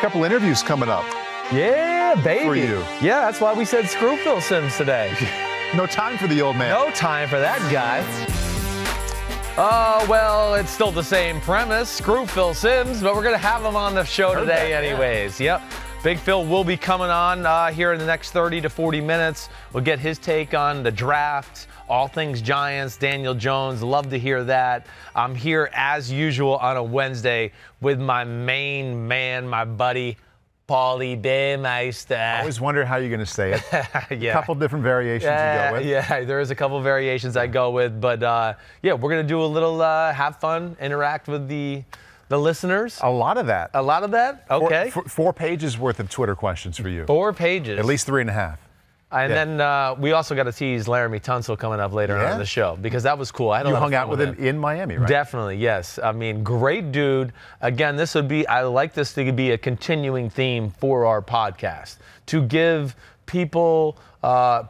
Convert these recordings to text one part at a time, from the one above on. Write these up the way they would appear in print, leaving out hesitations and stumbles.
couple interviews coming up. Yeah, baby. For you. Yeah, that's why we said screw Phil Simms today. No time for the old man. No time for that guy. Oh, well, it's still the same premise. Screw Phil Simms, but we're going to have him on the show today anyways. Yep. Big Phil will be coming on here in the next 30 to 40 minutes. We'll get his take on the draft, all things Giants, Daniel Jones. Love to hear that. I'm here as usual on a Wednesday with my main man, my buddy, Paulie Burmeister. I always wonder how you're going to say it. Yeah. A couple different variations you go with. Yeah, there is a couple variations I go with. But, yeah, we're going to do a little have fun, interact with the listeners. A lot of that. A lot of that? Okay. 4 pages worth of Twitter questions for you. 4 pages. At least 3.5. And then we also got to tease Laremy Tunsil coming up later on in the show because that was cool. I had a lot of hung out fun with him in Miami, right? Definitely, yes. I mean, great dude. Again, I like this to be a continuing theme for our podcast, to give people,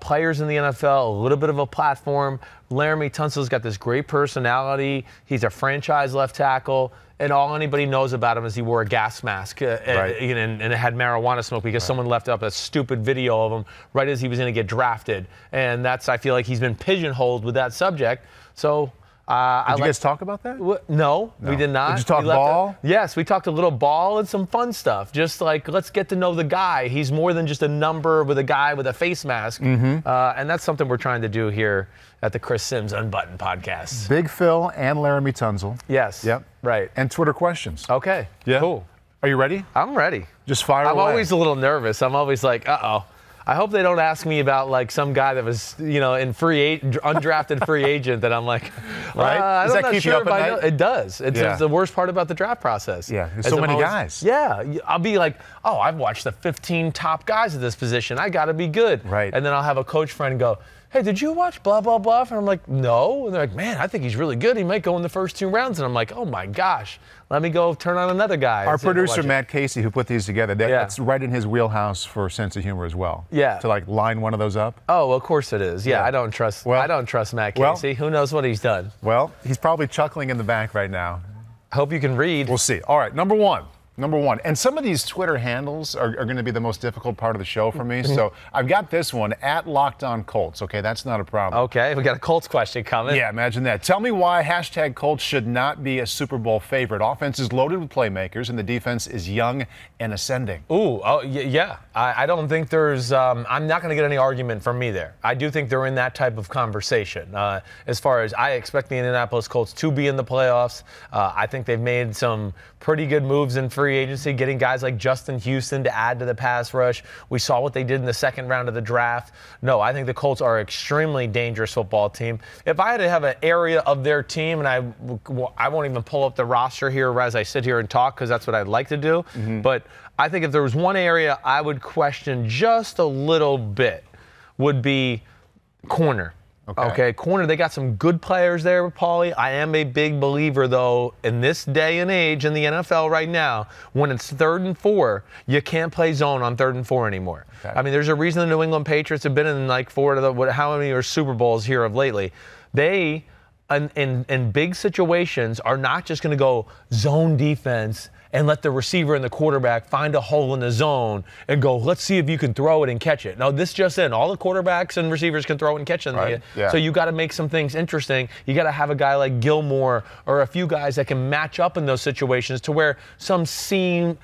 players in the NFL, a little bit of a platform. Laremy Tunsil's got this great personality. He's a franchise left tackle. And all anybody knows about him is he wore a gas mask and it had marijuana smoke because someone left up a stupid video of him right as he was going to get drafted. And I feel like he's been pigeonholed with that subject. So did you guys talk about that? No, we did not. Did you talk ball? Yes, we talked a little ball and some fun stuff. Just like, let's get to know the guy. He's more than just a number with a guy with a face mask. And that's something we're trying to do here at the Chris Simms Unbuttoned podcast. Big Phil and Laremy Tunsil. Yes. Yep. Right. And Twitter questions. Okay. Yeah. Cool. Are you ready? I'm ready. Just fire away. I'm always a little nervous. I'm always like, uh-oh. I hope they don't ask me about like some guy that was, in undrafted free agent that I'm like, right? Does that keep you up at night? It does. It's the worst part about the draft process. Yeah, there's so many guys. Yeah, I'll be like, oh, I've watched the 15 top guys at this position. I got to be good. Right. And then I'll have a coach friend go, hey, did you watch blah, blah, blah? And I'm like, no. And they're like, man, I think he's really good. He might go in the first 2 rounds. And I'm like, oh, my gosh. Let me go turn on another guy. Our producer, Matt Casey, who put these together, that's right in his wheelhouse for sense of humor as well. Yeah. To, like, line one of those up. Oh, of course it is. Yeah. I don't trust Matt Casey. Who knows what he's done? Well, he's probably chuckling in the back right now. Hope you can read. We'll see. All right, number one. And some of these Twitter handles are going to be the most difficult part of the show for me. So I've got this one, @LockedOnColts. Okay, that's not a problem. Okay, we got a Colts question coming. Yeah, imagine that. Tell me why #Colts should not be a Super Bowl favorite. Offense is loaded with playmakers, and the defense is young and ascending. Yeah. I don't think there's I'm not going to get any argument from me there. I do think they're in that type of conversation. As far as I expect the Indianapolis Colts to be in the playoffs, I think they've made some pretty good moves in free agency, getting guys like Justin Houston to add to the pass rush. We saw what they did in the second round of the draft. No, I think the Colts are an extremely dangerous football team. If I had to have an area of their team, and I won't even pull up the roster here as I sit here and talk because that's what I'd like to do, but I think if there was one area I would question just a little bit would be corner. Okay, corner, they got some good players there with Paulie. I am a big believer, though, in this day and age in the NFL right now, when it's 3rd and 4, you can't play zone on 3rd and 4 anymore. Okay. I mean, there's a reason the New England Patriots have been in like 4 of the, how many are Super Bowls here of lately. They, in big situations, are not just going to go zone defense and let the receiver and the quarterback find a hole in the zone and go, let's see if you can throw it and catch it. No, this just in. All the quarterbacks and receivers can throw it and catch it. Right. Yeah. So you got to make some things interesting. You got to have a guy like Gilmore or a few guys that can match up in those situations to where some scheme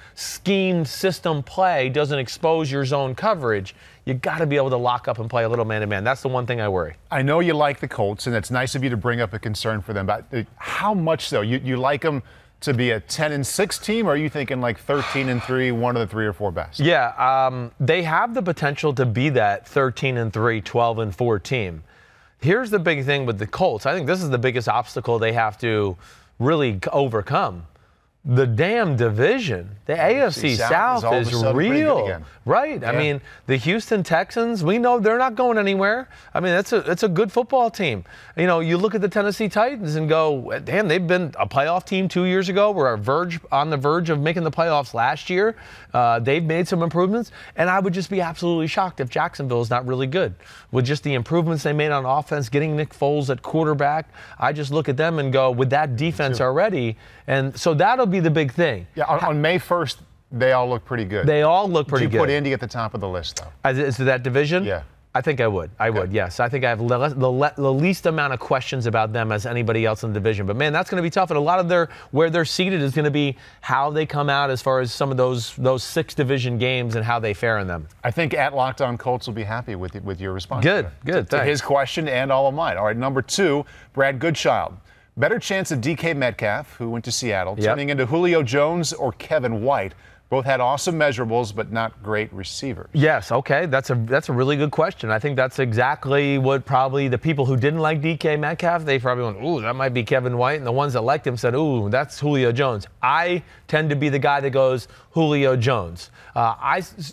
system play doesn't expose your zone coverage. You got to be able to lock up and play a little man-to-man. That's the one thing I worry. I know you like the Colts, and it's nice of you to bring up a concern for them. But how much so? You like them to be a 10-6 team, or are you thinking like 13-3, one of the 3 or 4 best? Yeah, they have the potential to be that 13-3, 12-4 team. Here's the big thing with the Colts. I think this is the biggest obstacle they have to really overcome. The damn division, the AFC South is real, right? Yeah. I mean, the Houston Texans, we know they're not going anywhere. I mean, it's a good football team. You know, you look at the Tennessee Titans and go, damn, they've been a playoff team 2 years ago. We're on the verge of making the playoffs last year. They've made some improvements, and I would just be absolutely shocked if Jacksonville is not really good. With just the improvements they made on offense, getting Nick Foles at quarterback, I just look at them and go, with that defense already, and so that'll be the big thing. Yeah, on May 1st, They all look pretty good. They all look pretty good. Would you put Indy at the top of the list, though? Is that division? Yeah. I think I would. I would, yes. I think I have the least amount of questions about them as anybody else in the division. But, man, that's going to be tough. And a lot of where they're seated is going to be how they come out as far as some of those 6 division games and how they fare in them. I think at Locked On Colts will be happy with your response. Good. To his question and all of mine. All right, number 2, Brad Goodchild. Better chance of DK Metcalf, who went to Seattle, turning into Julio Jones or Kevin White. Both had awesome measurables, but not great receivers. Yes, okay. That's a really good question. I think that's exactly what probably the people who didn't like DK Metcalf, they probably went, ooh, that might be Kevin White. And the ones that liked him said, ooh, that's Julio Jones. I tend to be the guy that goes Julio Jones.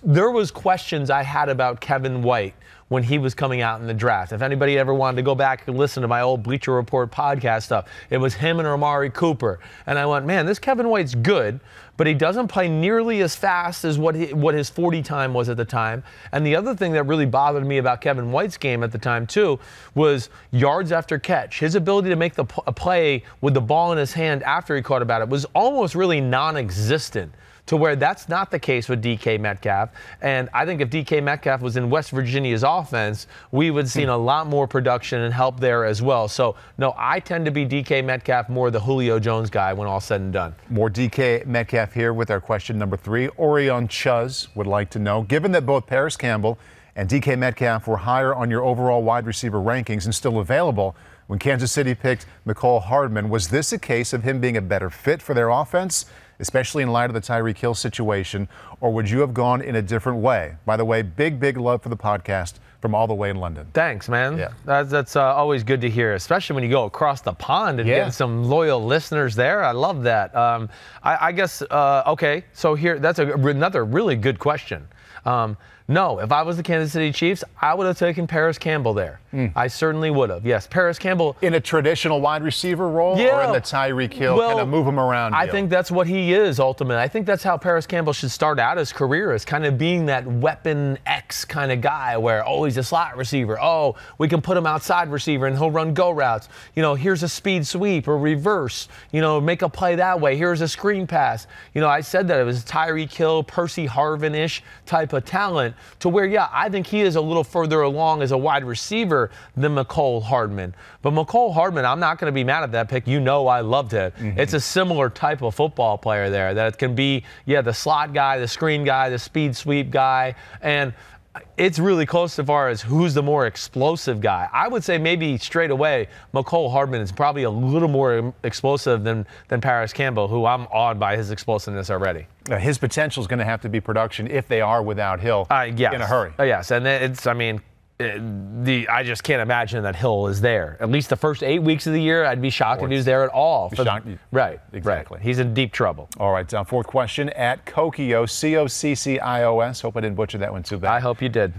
There was questions I had about Kevin White when he was coming out in the draft. If anybody ever wanted to go back and listen to my old Bleacher Report podcast stuff, it was him and Amari Cooper. And I went, man, this Kevin White's good, but he doesn't play nearly as fast as what his 40 time was at the time. And the other thing that really bothered me about Kevin White's game at the time, too, was yards after catch. His ability to make a play with the ball in his hand after he caught about it was almost really non-existent, to where that's not the case with DK Metcalf. And I think if DK Metcalf was in West Virginia's offense, we would have seen a lot more production and help there as well. So, no, I tend to be DK Metcalf more the Julio Jones guy when all said and done. More DK Metcalf here with our question number 3. Orion Chuz would like to know, given that both Paris Campbell and DK Metcalf were higher on your overall wide receiver rankings and still available when Kansas City picked Mecole Hardman, was this a case of him being a better fit for their offense, especially in light of the Tyreek Hill situation, or would you have gone in a different way? By the way, big love for the podcast from all the way in London. Thanks, man. Yeah. That's always good to hear, especially when you go across the pond and get some loyal listeners there. I love that. I guess, okay, so here, that's another really good question. No, if I was the Kansas City Chiefs, I would have taken Paris Campbell there. I certainly would have. Yes, Paris Campbell. In a traditional wide receiver role or in the Tyreek Hill, kind of move him around deal? I think that's what he is, ultimately. I think that's how Paris Campbell should start out his career, as kind of being that weapon X kind of guy where, oh, he's a slot receiver. Oh, we can put him outside receiver and he'll run go routes. You know, here's a speed sweep or reverse. You know, make a play that way. Here's a screen pass. You know, I said that it was Tyreek Hill, Percy Harvin-ish type of talent, to where, yeah, I think he is a little further along as a wide receiver than Mecole Hardman. But Mecole Hardman, I'm not going to be mad at that pick. You know I loved it. It's a similar type of football player there that can be, the slot guy, the screen guy, the speed sweep guy. And it's really close as far as who's the more explosive guy. I would say maybe straight away, Mecole Hardman is probably a little more explosive than Paris Campbell, who I'm awed by his explosiveness already. His potential is going to have to be production if they are without Hill in a hurry. Yes, and I just can't imagine that Hill is there. At least the first 8 weeks of the year, I'd be shocked if he was there at all. Right, exactly. He's in deep trouble. All right, fourth question at Kokio, Coccios. Hope I didn't butcher that one too bad. I hope you did.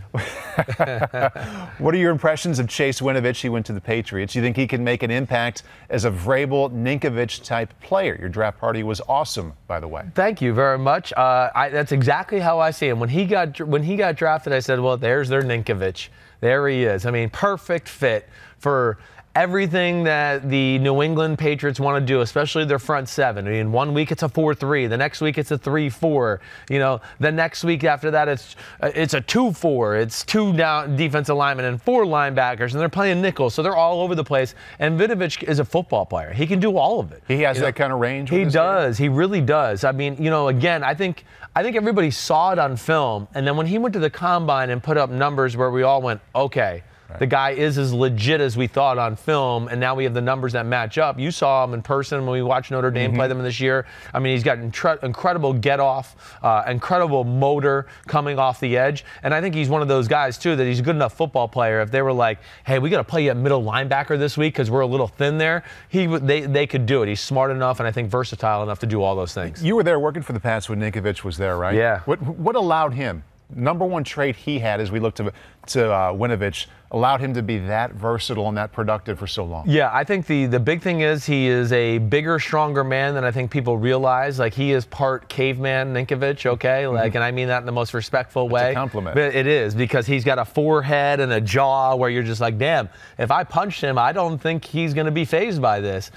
What are your impressions of Chase Winovich? He went to the Patriots. You think he can make an impact as a Vrabel Ninkovich type player? Your draft party was awesome, by the way. Thank you very much. That's exactly how I see him. When he got drafted, I said, well, there's their Ninkovich. There he is. I mean, perfect fit for everything that the New England Patriots want to do, especially their front seven. I mean, 1 week it's a 4-3. The next week it's a 3-4. You know, the next week after that it's a 2-4. It's 2 down defensive linemen and 4 linebackers, and they're playing nickel, so they're all over the place. And Winovich is a football player. He can do all of it. He has that kind of range. He does. He really does. I mean, again, I think everybody saw it on film, and then when he went to the combine and put up numbers where we all went, okay, the guy is as legit as we thought on film, and now we have the numbers that match up. You saw him in person when we watched Notre Dame play them this year. I mean, he's got incredible get-off, incredible motor coming off the edge, and I think he's one of those guys, too, that he's a good enough football player. If they were like, hey, we got to play you at middle linebacker this week because we're a little thin there, they could do it. He's smart enough and I think versatile enough to do all those things. You were there working for the Pats when Ninkovich was there, right? Yeah. What allowed him? Number one trait he had as we look to to Winovich allowed him to be that versatile and that productive for so long? Yeah, I think the big thing is he is a bigger, stronger man than I think people realize. Like, he is part caveman Ninkovich, okay? Like, and I mean that in the most respectful way. It's a compliment. But it is, because he's got a forehead and a jaw where you're just like, damn, if I punched him, I don't think he's going to be fazed by this.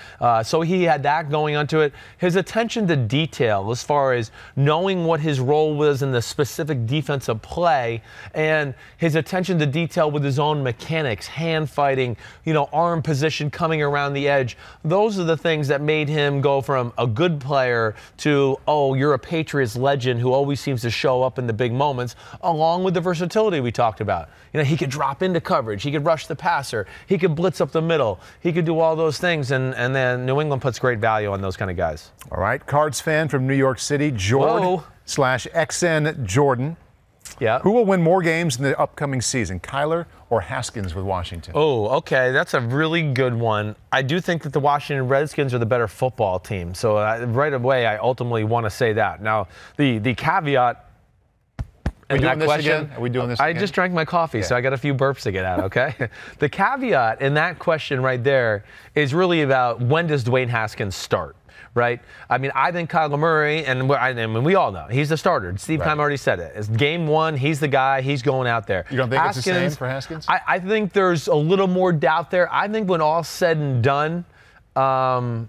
So he had that going onto it. His attention to detail as far as knowing what his role was in the specific defensive play, and his attention to detail with his own mechanics, hand fighting, arm position coming around the edge. Those are the things that made him go from a good player to, oh, you're a Patriots legend who always seems to show up in the big moments, along with the versatility we talked about. He could drop into coverage. He could rush the passer. He could blitz up the middle. He could do all those things, and then New England puts great value on those kind of guys. All right, Cards fan from New York City, Jord/XN Jordan. Yeah. Who will win more games in the upcoming season, Kyler or Haskins with Washington? Oh, okay. That's a really good one. I do think that the Washington Redskins are the better football team. So right away, I ultimately want to say that. Now, the caveat in that question. Are we doing this I again? just drank my coffee, so I got a few burps to get out, okay? The caveat in that question right there is really about, when does Dwayne Haskins start? Right? I mean, I think Kyler Murray, and we all know, he's the starter. Steve Keim already said it. It's game one, he's the guy, he's going out there. You don't think it's the same for Haskins? I think there's a little more doubt there. I think when all's said and done, I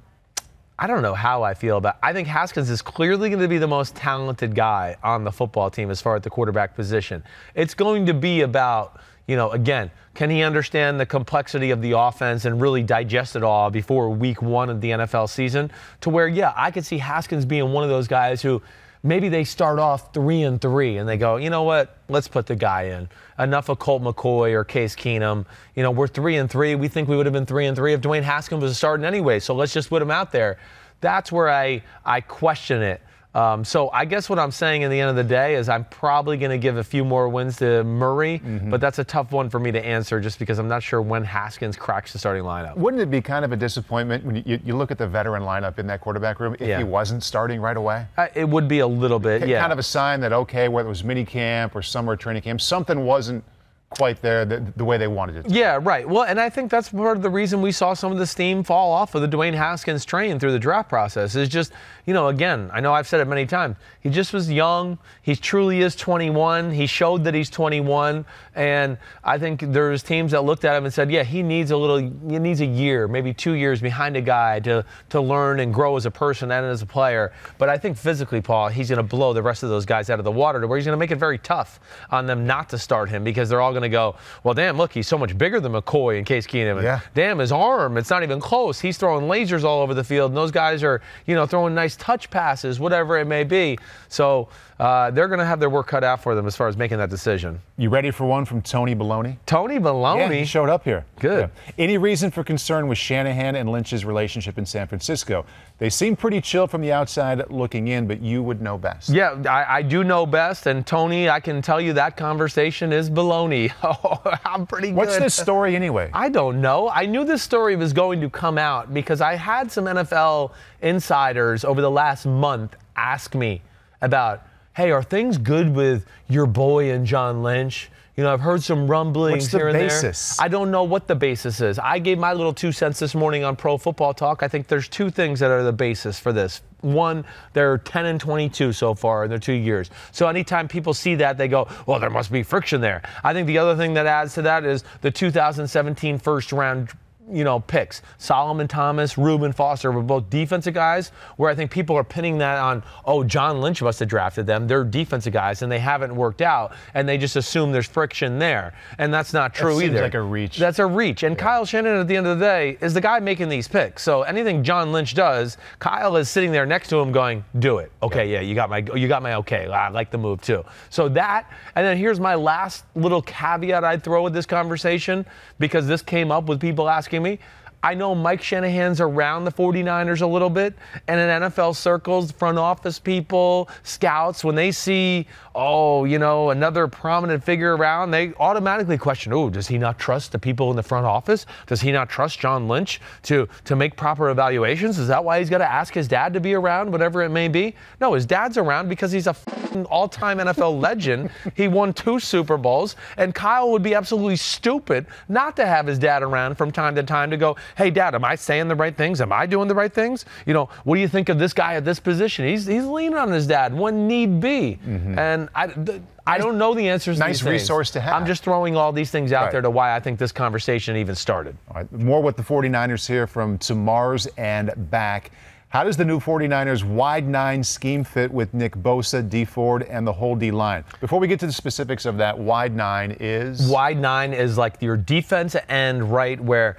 don't know how I feel about it. I think Haskins is clearly going to be the most talented guy on the football team as far as the quarterback position. It's going to be about, again, can he understand the complexity of the offense and really digest it all before week one of the NFL season, to where, yeah, I could see Haskins being one of those guys who maybe they start off 3-3 and they go, you know what, let's put the guy in. Enough of Colt McCoy or Case Keenum. We're 3-3. We think we would have been 3-3 if Dwayne Haskins was starting anyway, so let's just put him out there. That's where I question it. So I guess what I'm saying in the end of the day is I'm probably going to give a few more wins to Murray, but that's a tough one for me to answer just because I'm not sure when Haskins cracks the starting lineup. Wouldn't it be kind of a disappointment when you look at the veteran lineup in that quarterback room if he wasn't starting right away? It would be a little bit, yeah. Kind of a sign that, okay, whether it was mini camp or summer training camp, something wasn't quite there the way they wanted it to. Yeah, right. Well, and I think that's part of the reason we saw some of the steam fall off of the Dwayne Haskins train through the draft process. Is just, again, I know I've said it many times, he just was young. He truly is 21. He showed that he's 21. And I think there's teams that looked at him and said, yeah, he needs a year, maybe 2 years behind a guy to learn and grow as a person and as a player. But I think physically, Paul, he's going to blow the rest of those guys out of the water to where he's going to make it very tough on them not to start him, because they're all going to go, well, damn, look, he's so much bigger than McCoy and Case Keenum. And damn, his arm, it's not even close. He's throwing lasers all over the field, and those guys are, throwing nice touch passes, whatever it may be. So they're going to have their work cut out for them as far as making that decision. You ready for one from Tony Baloney? Tony Baloney? Yeah, he showed up here. Good. Yeah. Any reason for concern with Shanahan and Lynch's relationship in San Francisco? They seem pretty chill from the outside looking in, but you would know best. Yeah, I do know best, and Tony, I can tell you that conversation is baloney. Oh, I'm pretty good. What's this story anyway? I don't know. I knew this story was going to come out because I had some NFL insiders over the last month ask me about, hey, are things good with your boy and John Lynch? I've heard some rumblings here and there. What's the basis? I don't know what the basis is. I gave my little 2 cents this morning on Pro Football Talk. I think there's 2 things that are the basis for this. One, they're 10-22 so far in their 2 years. So anytime people see that, they go, well, there must be friction there. I think the other thing that adds to that is the 2017 first-round picks. Solomon Thomas, Reuben Foster were both defensive guys, where I think people are pinning that on, oh, John Lynch must have drafted them. They're defensive guys, and they haven't worked out, and they just assume there's friction there. And that's not true either. Seems like a reach. That's a reach. And Kyle Shanahan, at the end of the day, is the guy making these picks. So anything John Lynch does, Kyle is sitting there next to him going, do it. Okay, yeah, you got my okay. I like the move too. So that, and then here's my last little caveat I'd throw with this conversation, because this came up with people asking me. I know Mike Shanahan's around the 49ers a little bit, and in NFL circles, front office people, scouts, when they see, another prominent figure around, they automatically question, does he not trust the people in the front office? Does he not trust John Lynch to make proper evaluations? Is that why he's got to ask his dad to be around, whatever it may be? No, his dad's around because he's a all-time NFL legend. He won 2 Super Bowls, and Kyle would be absolutely stupid not to have his dad around from time to time to go, hey, Dad, am I saying the right things? Am I doing the right things? What do you think of this guy at this position? He's leaning on his dad when need be. Mm-hmm. And I don't know the answers to these things. Nice resource to have. I'm just throwing all these things out there to why I think this conversation even started. All right, more with the 49ers here from To Mars and Back. How does the new 49ers wide 9 scheme fit with Nick Bosa, D Ford, and the whole D-line? Before we get to the specifics of that, wide 9 is? Wide 9 is like your defensive end, right, where,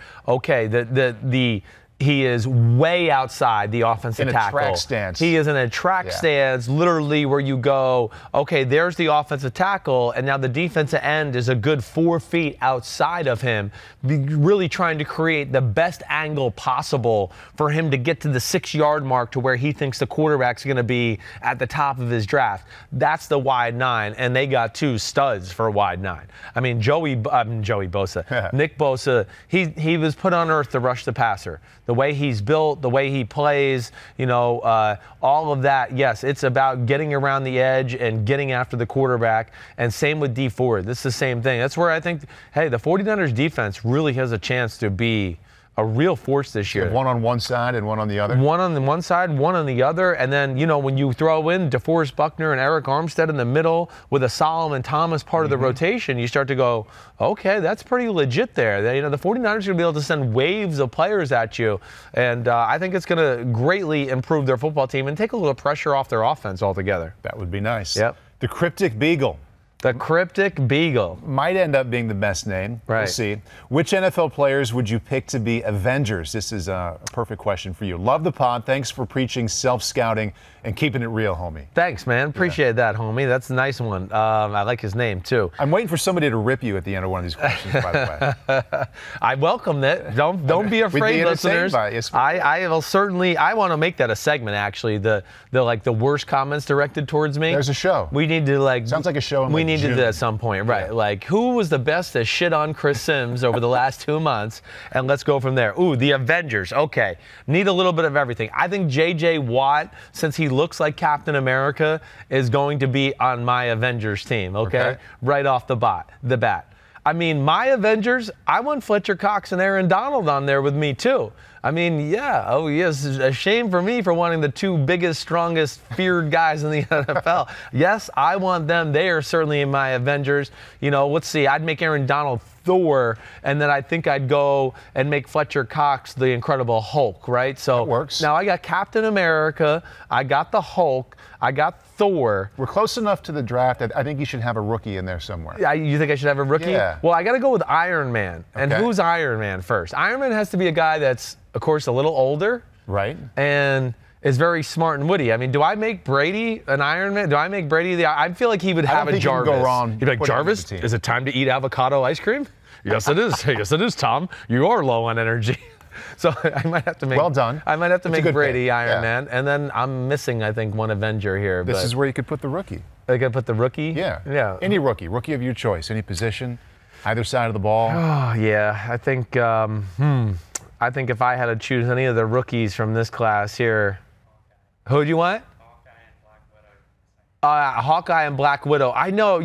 he is way outside the offensive tackle. In a track stance. He is in a track stance, literally where you go, okay, there's the offensive tackle, and now the defensive end is a good 4 feet outside of him, really trying to create the best angle possible for him to get to the 6-yard mark to where he thinks the quarterback's going to be at the top of his draft. That's the wide 9, and they got 2 studs for wide 9. I mean, Joey Bosa, Nick Bosa, he was put on earth to rush the passer. The way he's built, the way he plays, all of that, yes, it's about getting around the edge and getting after the quarterback. And same with D Ford. This is the same thing. That's where I think, hey, the 49ers defense really has a chance to be a real force this year. One on one side and one on the other? One on the one side, one on the other. And then, when you throw in DeForest Buckner and Eric Armstead in the middle with a Solomon Thomas part of the rotation, you start to go, okay, that's pretty legit there. The 49ers are going to be able to send waves of players at you. And I think it's going to greatly improve their football team and take a little pressure off their offense altogether. That would be nice. Yep. The Cryptic Beagle. The Cryptic Beagle. Might end up being the best name. Right. We'll see. Which NFL players would you pick to be Avengers? This is a perfect question for you. Love the pod. Thanks for preaching self-scouting and keeping it real, homie. Thanks, man. Appreciate that, homie. That's a nice one. I like his name, too. I'm waiting for somebody to rip you at the end of one of these questions, by the way. I welcome it. Don't be afraid, listeners. I will certainly. I want to make that a segment, actually. The worst comments directed towards me. There's a show. We need to Sounds like a show. We need to do that at some point, right? Yeah. Like, who was the best to shit on Chris Simms over the last 2 months? And let's go from there. Ooh, the Avengers. Okay, need a little bit of everything. I think J.J. Watt, since he looks like Captain America, is going to be on my Avengers team. Okay? Right off the bat. I mean, my Avengers, I want Fletcher Cox and Aaron Donald on there with me, too. I mean, yeah. Oh, yes. A shame for me for wanting the 2 biggest, strongest, feared guys in the NFL. Yes, I want them. They are certainly in my Avengers. Let's see. I'd make Aaron Donald Thor, and then I think I'd go and make Fletcher Cox the Incredible Hulk, right? So that works. Now I got Captain America. I got the Hulk. I got Thor. We're close enough to the draft that I think you should have a rookie in there somewhere. You think I should have a rookie? Yeah. Well, I got to go with Iron Man. And who's Iron Man first? Iron Man has to be a guy that's, of course, a little older. Right. And is very smart and witty. I mean, do I make Brady an Iron Man? Do I make Brady I feel like he would have a Jarvis. You can go wrong. He'd be like, Jarvis, is it time to eat avocado ice cream? Yes, it is. Yes, it is, Tom. You are low on energy. So I might have to make. Well done. I might have to make Brady Iron Man, and then I'm missing, I think, one Avenger here. This is where you could put the rookie. I could put the rookie. Yeah. Any rookie of your choice, any position, either side of the ball. Oh yeah, I think. I think if I had to choose any of the rookies from this class here, who do you want? Hawkeye and Black Widow. I know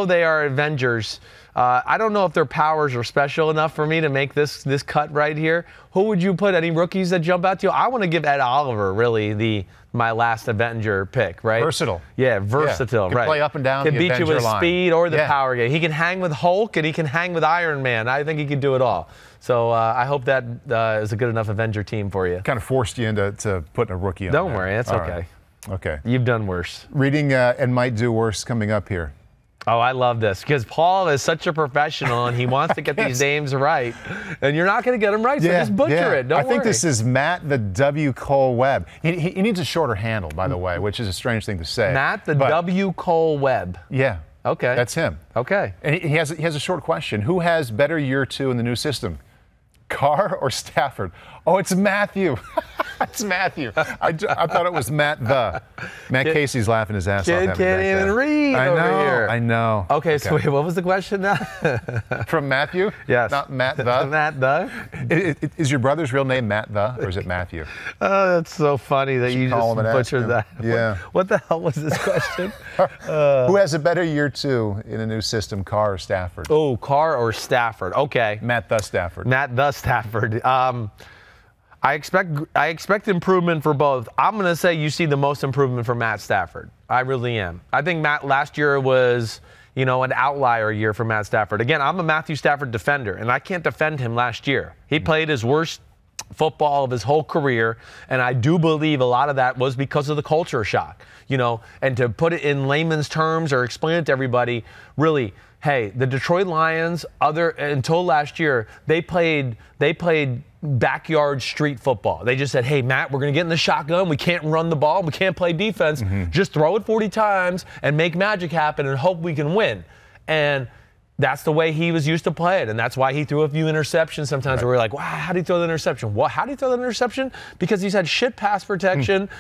they are Avengers. I don't know if their powers are special enough for me to make this cut right here. Who would you put? Any rookies that jump out to you? I want to give Ed Oliver really my last Avenger pick, right? Versatile. Yeah, versatile, Can right. play up and down. Can the beat Avenger you with line. speed or the power game. He can hang with Hulk and he can hang with Iron Man. I think he can do it all. So I hope that is a good enough Avenger team for you. Kind of forced you into putting a rookie on. Don't worry, that's okay. Right. Okay. You've done worse. Reading and might do worse coming up here. Oh, I love this because Paul is such a professional and he wants to get these names right. And you're not going to get them right, so just butcher it. Don't worry. I think this is Matt the W. Cole Webb. He needs a shorter handle, by the way, which is a strange thing to say. Matt the W. Cole Webb. Yeah. Okay. That's him. Okay. And he has a short question. Who has better year 2 in the new system? Carr or Stafford? Oh, it's Matthew. It's Matthew. I thought it was Matt the. Matt Casey's laughing his ass off. Kid can't even read over here. I know. Okay, so wait, what was the question now? From Matthew? Yes. Not Matt the? Matt the? Is your brother's real name Matt the, or is it Matthew? Oh, that's so funny that you just butchered that. Yeah. What the hell was this question? Who has a better year two in a new system, Carr or Stafford? Oh, Carr or Stafford. Okay. Matt the Stafford. Matt the Stafford. I expect improvement for both. I'm going to say you see the most improvement for Matt Stafford. I really am. I think Matt last year was, an outlier year for Matt Stafford. Again, I'm a Matthew Stafford defender, and I can't defend him last year. He played his worst football of his whole career, and I do believe a lot of that was because of the culture shock. And to put it in layman's terms or explain it to everybody, really, hey, the Detroit Lions, until last year, they played backyard street football. They just said, hey, Matt, we're going to get in the shotgun. We can't run the ball. We can't play defense. Just throw it 40 times and make magic happen and hope we can win. And that's the way he was used to play it, and that's why he threw a few interceptions sometimes where we're like, wow, how did he throw the interception? What? How did he throw the interception? Because he's had shit pass protection,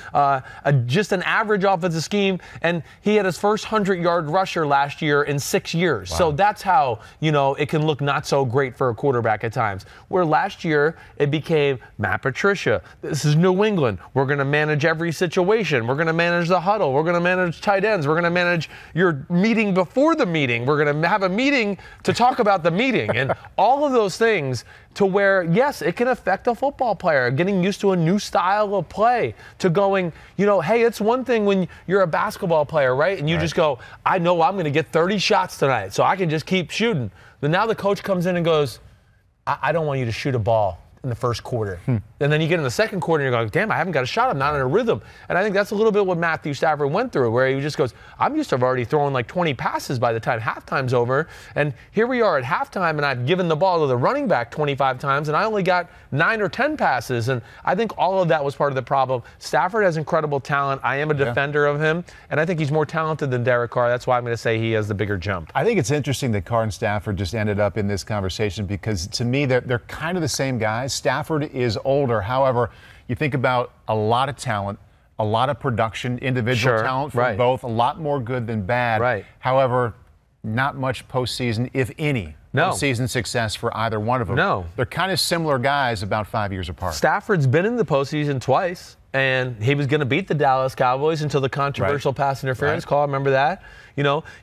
just an average offensive scheme, and he had his first 100-yard rusher last year in 6 years. Wow. So that's how, it can look not so great for a quarterback at times. Where last year, it became Matt Patricia. This is New England. We're going to manage every situation. We're going to manage the huddle. We're going to manage tight ends. We're going to manage your meeting before the meeting. We're going to have a meeting to talk about the meeting and all of those things to where, yes, it can affect a football player, getting used to a new style of play, to going, hey, it's one thing when you're a basketball player, right? And you just go, I know I'm going to get 30 shots tonight, so I can just keep shooting. But now the coach comes in and goes, I don't want you to shoot a ball in the first quarter. And then you get in the second quarter and you're going, damn, I haven't got a shot. I'm not in a rhythm. And I think that's a little bit what Matthew Stafford went through, where he just goes, I'm used to have already thrown like 20 passes by the time halftime's over. And here we are at halftime, and I've given the ball to the running back 25 times, and I only got 9 or 10 passes. And I think all of that was part of the problem. Stafford has incredible talent. I am a defender of him, and I think he's more talented than Derek Carr. That's why I'm going to say he has the bigger jump. I think it's interesting that Carr and Stafford just ended up in this conversation because, to me, they're kind of the same guys. Stafford is older. However, you think about a lot of talent, a lot of production, individual talent from both, a lot more good than bad. However, not much postseason, if any, postseason success for either one of them. They're kind of similar guys, about 5 years apart. Stafford's been in the postseason twice, and he was going to beat the Dallas Cowboys until the controversial pass interference call. Remember that?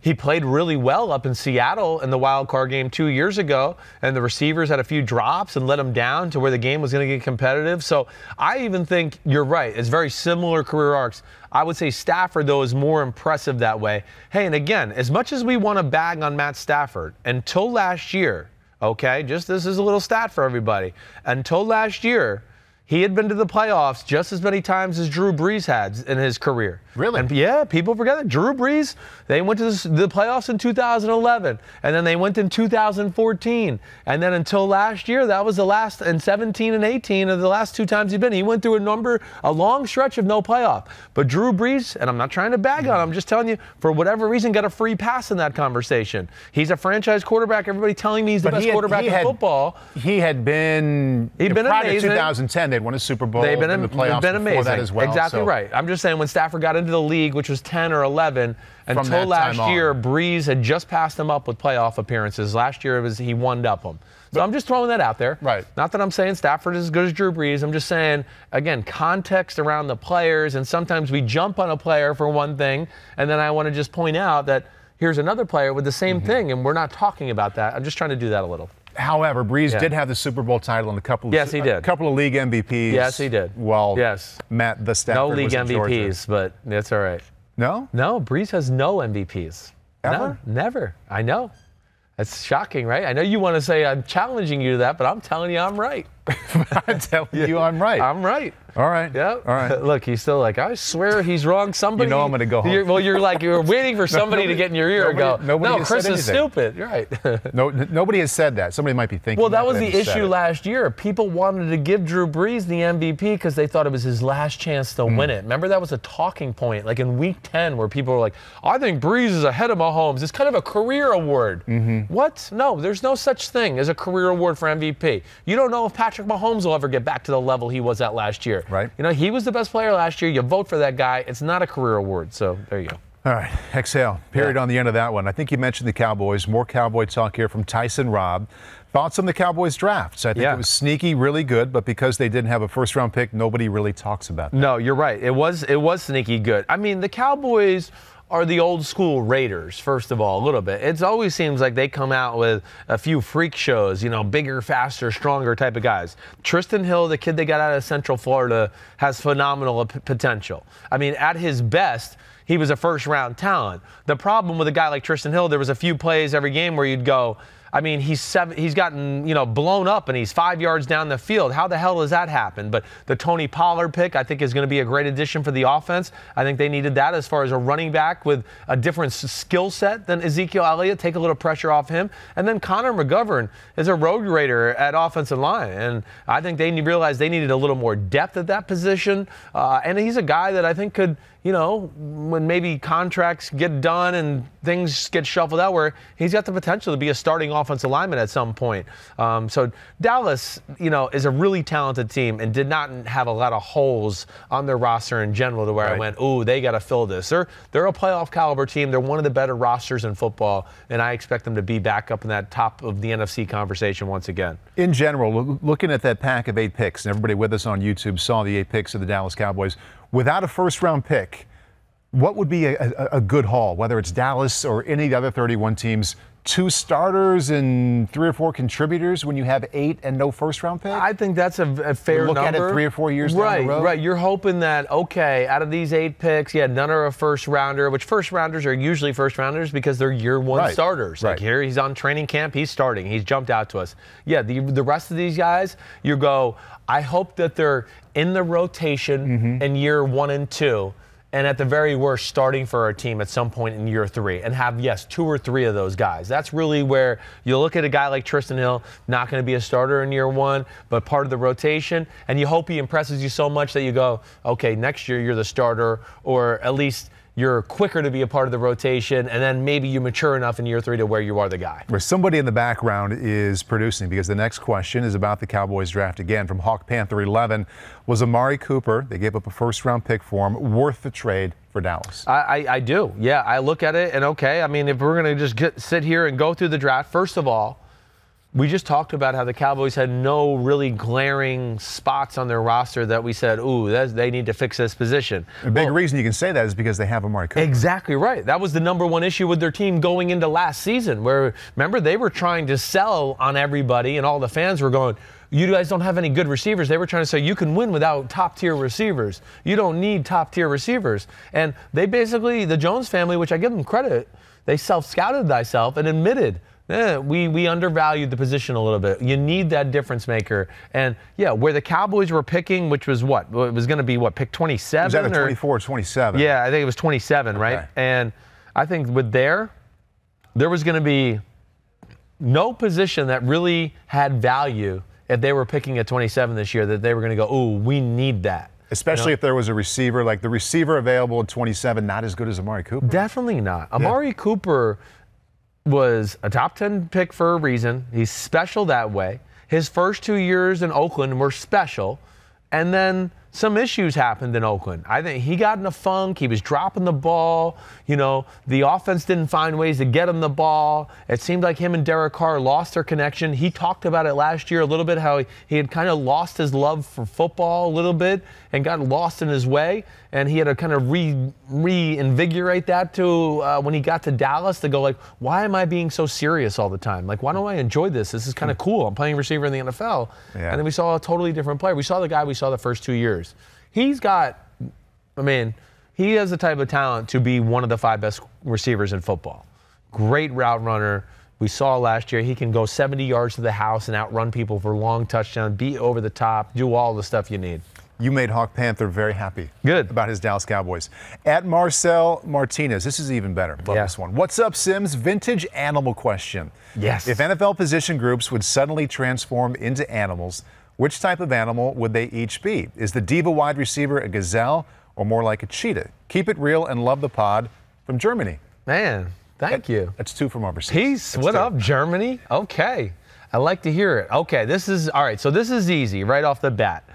He played really well up in Seattle in the wild card game 2 years ago, and the receivers had a few drops and let him down to where the game was going to get competitive. So I even think you're right. It's very similar career arcs. I would say Stafford, though, is more impressive that way. Hey, and again, as much as we want to bag on Matt Stafford, until last year, this is a little stat for everybody. Until last year, he had been to the playoffs just as many times as Drew Brees had in his career. Really? And yeah, people forget that. Drew Brees, they went to the playoffs in 2011, and then they went in 2014. And then until last year, that was the last, and 17 and 18 of the last 2 times he'd been. He went through a long stretch of no playoff. But Drew Brees, and I'm not trying to bag on him, I'm just telling you, for whatever reason, got a free pass in that conversation. He's a franchise quarterback. Everybody telling me he's the best quarterback in football. He had been, prior to 2010, they'd won a Super Bowl. They've been in the playoffs before that as well. Exactly right. I'm just saying when Stafford got into the league, which was 10 or 11, until last year, Brees had just passed him up with playoff appearances. Last year, he one-upped him. So I'm just throwing that out there. Not that I'm saying Stafford is as good as Drew Brees. I'm just saying, again, context around the players, and sometimes we jump on a player for one thing, and then I want to just point out that here's another player with the same thing, and we're not talking about that. I'm just trying to do that a little. However, Brees did have the Super Bowl title and a couple of league MVPs. Yes, he did. Well, Matt the Stafford no league was in MVPs, but that's all right. No? No, Brees has no MVPs. Ever? No, never. I know. That's shocking, right? I know you want to say I'm challenging you to that, but I'm telling you I'm right. I'm telling you I'm right. I'm right. All right. Yep. All right. Look, he's still like, I swear he's wrong. Somebody. You know I'm going to go home. You're waiting for somebody to get in your ear and go, no, Chris is stupid. You're right. Nobody has said that. Somebody might be thinking. Well, that was the issue last year. People wanted to give Drew Brees the MVP because they thought it was his last chance to win it. Remember, that was a talking point, like in Week 10, where people were like, I think Brees is ahead of Mahomes. It's kind of a career award. What? No, there's no such thing as a career award for MVP. You don't know if Patrick Mahomes will ever get back to the level he was at last year. Right. You know, he was the best player last year. You vote for that guy. It's not a career award. So there you go. All right. Exhale. Period on the end of that one. I think you mentioned the Cowboys. More Cowboy talk here from Tyson Robb. Thoughts on the Cowboys drafts? I think it was sneaky, really good, but because they didn't have a first-round pick, nobody really talks about that. No, you're right. It was sneaky good. I mean, the Cowboys are the old school Raiders, first of all, a little bit. It always seems like they come out with a few freak shows, you know, bigger, faster, stronger type of guys. Tristan Hill, the kid they got out of Central Florida, has phenomenal potential. I mean, at his best, he was a first-round talent. The problem with a guy like Tristan Hill, there was a few plays every game where you'd go, I mean, he's gotten, you know, blown up and he's 5 yards down the field. How the hell does that happen? But the Tony Pollard pick, I think, is going to be a great addition for the offense. I think they needed that as far as a running back with a different skill set than Ezekiel Elliott. Take a little pressure off him. And then Connor McGovern is a road grader at offensive line. And I think they realized they needed a little more depth at that position. And he's a guy that I think could, you know, when maybe contracts get done and things get shuffled out, where he's got the potential to be a starting offensive lineman at some point. So Dallas, you know, is a really talented team and did not have a lot of holes on their roster in general to where I went, ooh, they got to fill this. They're a playoff caliber team. They're one of the better rosters in football, and I expect them to be back up in that top of the NFC conversation once again. In general, looking at that pack of 8 picks, and everybody with us on YouTube saw the 8 picks of the Dallas Cowboys, without a first-round pick, what would be a good haul, whether it's Dallas or any of the other 31 teams? 2 starters and 3 or 4 contributors when you have 8 and no first-round pick? I think that's a fair number. Look at it 3 or 4 years down the road? Right. You're hoping that, okay, out of these 8 picks, none are a first-rounder, which first-rounders are usually first-rounders because they're year-one starters. Like here, he's on training camp, he's starting, he's jumped out to us. The rest of these guys, you go, I hope that they're in the rotation in year 1 and 2. And at the very worst, starting for our team at some point in year 3 and have, 2 or 3 of those guys. That's really where you look at a guy like Tristan Hill, not going to be a starter in year 1, but part of the rotation. And you hope he impresses you so much that you go, okay, next year you're the starter, or at least you're quicker to be a part of the rotation, and then maybe you mature enough in year 3 to where you are the guy. Where somebody in the background is producing, because the next question is about the Cowboys draft again from Hawk Panther 11. Was Amari Cooper, they gave up a first-round pick for him, worth the trade for Dallas? I do. Yeah, I look at it, and okay, I mean, if we're going to just sit here and go through the draft, first of all, we just talked about how the Cowboys had no really glaring spots on their roster that we said, ooh, they need to fix this position. A big reason you can say that is because they have Amari Cooper. Exactly right. That was the #1 issue with their team going into last season, where, remember, they were trying to sell on everybody, and all the fans were going, you guys don't have any good receivers. They were trying to say you can win without top-tier receivers. You don't need top-tier receivers. And they basically, the Jones family, which I give them credit, they self-scouted thyself and admitted, we undervalued the position a little bit. You need that difference maker. And, where the Cowboys were picking, which was what? It was going to be, pick 27? Was that 24 or 27? Yeah, I think it was 27, right? And I think with there was going to be no position that really had value if they were picking at 27 this year, that they were going to go, ooh, we need that. Especially if there was a receiver, like the receiver available at 27, not as good as Amari Cooper. Definitely not. Amari Cooper was a top 10 pick for a reason. He's special that way. His first 2 years in Oakland were special. And then some issues happened in Oakland. I think he got in a funk. He was dropping the ball. The offense didn't find ways to get him the ball. It seemed like him and Derek Carr lost their connection. He talked about it last year a little bit, how he had kind of lost his love for football a little bit and got lost in his way. And he had to kind of reinvigorate that to when he got to Dallas to go like, why am I being so serious all the time? Like, why don't I enjoy this? This is kind of cool. I'm playing receiver in the NFL. Yeah. And then we saw a totally different player. We saw the guy we saw the first 2 years. He has the type of talent to be one of the 5 best receivers in football. Great route runner, We saw last year he can go 70 yards to the house and outrun people for long touchdowns, be over the top, do all the stuff you need. You made Hawk Panther very happy. Good. About his Dallas Cowboys. At Marcel Martinez, this is even better. Love this one. What's up, Simms? Vintage animal question. Yes. If NFL position groups would suddenly transform into animals, which type of animal would they each be? Is the diva wide receiver a gazelle or more like a cheetah? Keep it real and love the pod from Germany. Man, thank you. That's 2 from overseas. Peace. What up, Germany? Okay. I like to hear it. Okay, all right, so this is easy right off the bat.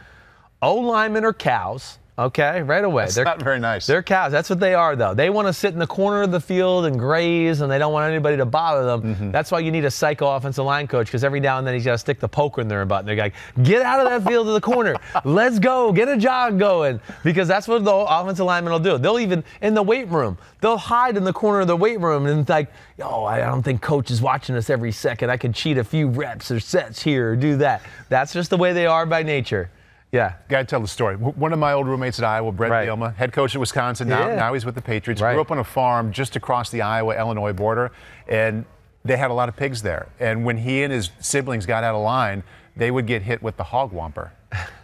O-linemen are cows, okay, right away. That's not very nice. They're cows. That's what they are, though. They want to sit in the corner of the field and graze, and they don't want anybody to bother them. Mm-hmm. That's why you need a psycho offensive line coach, because every now and then he's got to stick the poker in their butt. And they're like, get out of that field to the corner. Let's go. Get a jog going. Because that's what the offensive linemen will do. They'll even, in the weight room, they'll hide in the corner of the weight room and it's like, oh, I don't think coach is watching us every second. I could cheat a few reps or sets here or do that. That's just the way they are by nature. Yeah. Got to tell the story. One of my old roommates at Iowa, Brett Bielema, head coach at Wisconsin, now he's with the Patriots. Grew up on a farm just across the Iowa-Illinois border, and they had a lot of pigs there. And when he and his siblings got out of line, they would get hit with the hog whomper,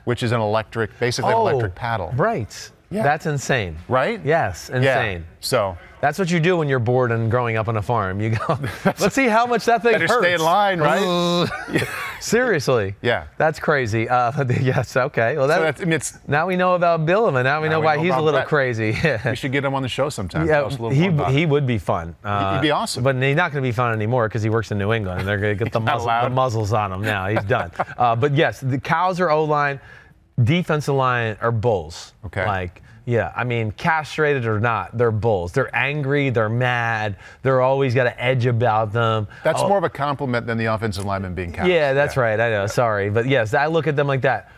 which is an electric, basically an electric paddle. Right. Yeah. That's insane. Right? Yes, insane. Yeah. So that's what you do when you're bored and growing up on a farm. You go, let's see how much that thing hurts. Better stay in line, right? Seriously. Yeah. That's crazy. Yes, okay. Well, so now we know about Bielema. Now we know why he's a little crazy. We should get him on the show sometime. Yeah, he would be fun. He'd be awesome. But he's not going to be fun anymore because he works in New England, and they're going to get the muzzles on him now. He's done. But yes, the cows are O-line, defensive line are bulls. Okay. Yeah, I mean, castrated or not, they're bulls. They're angry, they're mad, they're always got an edge about them. That's more of a compliment than the offensive lineman being cows. Yeah, that's right, I know, sorry. But yes, I look at them like that.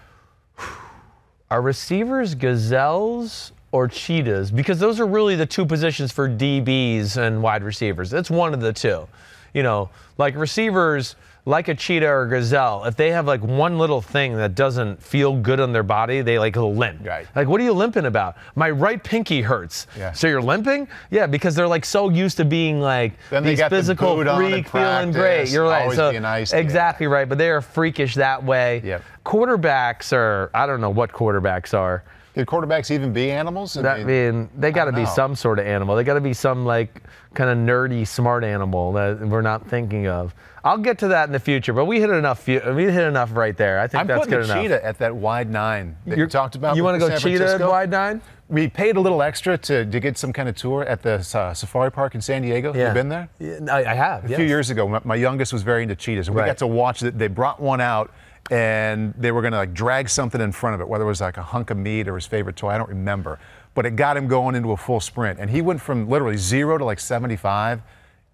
Are receivers gazelles or cheetahs? Because those are really the 2 positions for DBs and wide receivers. It's one of the 2. You know, like receivers, like a cheetah or a gazelle, if they have like one little thing that doesn't feel good on their body, they like limp. Right. Like, what are you limping about? My right pinky hurts. Yeah. So you're limping? Yeah, because they're like so used to being like these physical freak feeling great. You're right. So nice. Exactly right. But they are freakish that way. Yep. Quarterbacks are, I don't know what quarterbacks are. Could quarterbacks even be animals? I mean, they got to be some sort of animal. They got to be some like kind of nerdy, smart animal that we're not thinking of. I'll get to that in the future, but we hit enough. We hit enough right there. I think that's good enough. I'm putting a cheetah at that wide 9 that you talked about. You want to go San cheetah Francisco? at wide 9? We paid a little extra to get some kind of tour at the safari park in San Diego. Yeah. You been there? Yeah, I have. A few years ago, my youngest was very into cheetahs, and we got to watch it. They brought one out, and they were going to like drag something in front of it, whether it was like a hunk of meat or his favorite toy. I don't remember, but it got him going into a full sprint, and he went from literally 0 to like 75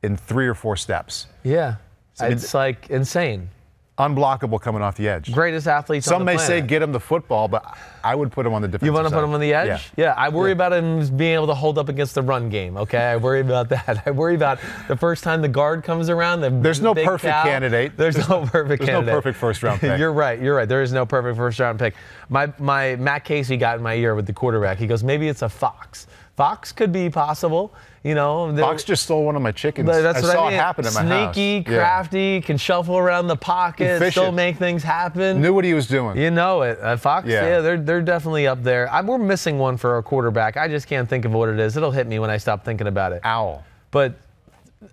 in 3 or 4 steps. Yeah. It's like insane. Unblockable coming off the edge. Greatest athletes on the planet. Some may say get him the football, but I would put him on the defensive side. You want to put him on the edge? Yeah. I worry about him being able to hold up against the run game, okay? I worry about that. I worry about the first time the guard comes around. There's no perfect candidate. There's no perfect candidate. There's no perfect first-round pick. You're right. There is no perfect first-round pick. My Matt Casey got in my ear with the quarterback. He goes, maybe it's a fox. Fox could be possible. You know, Fox just stole one of my chickens. That's what I saw mean. It happen in my house. Sneaky, crafty, can shuffle around the pocket, still make things happen. Knew what he was doing. You know it. Fox, they're definitely up there. We're missing one for our quarterback. I just can't think of what it is. It'll hit me when I stop thinking about it. Owl. But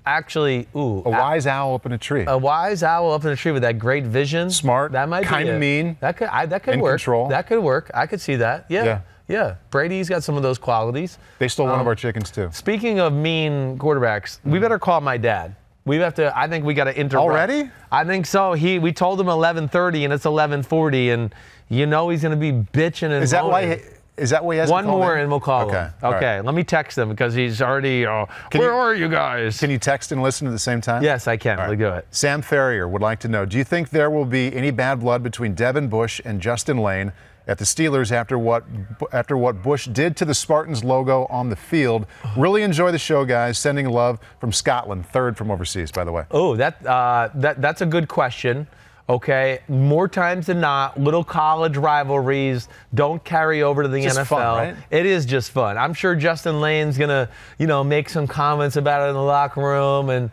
actually, a wise owl up in a tree. A wise owl up in a tree with that great vision. Smart. That might be kind of mean. That could work. Control. That could work. I could see that. Yeah. Brady's got some of those qualities. They stole one of our chickens, too. Speaking of mean quarterbacks, we better call my dad. I think we got to interrupt. Already? I think so. We told him 11:30 and it's 11:40 and you know he's going to be bitching and Is that why he has one more and we'll call him. Okay. Right. Let me text him because he's already, where are you guys? Can you text and listen at the same time? Yes, I can. We'll do it. Sam Ferrier would like to know, do you think there will be any bad blood between Devin Bush and Justin Lane at the Steelers after what Bush did to the Spartans logo on the field? Really enjoy the show, guys. Sending love from Scotland, 3rd from overseas, by the way. Oh, that's a good question. Okay, more times than not, little college rivalries don't carry over to the NFL. Fun, right? It is just fun. I'm sure Justin Lane's gonna, make some comments about it in the locker room and,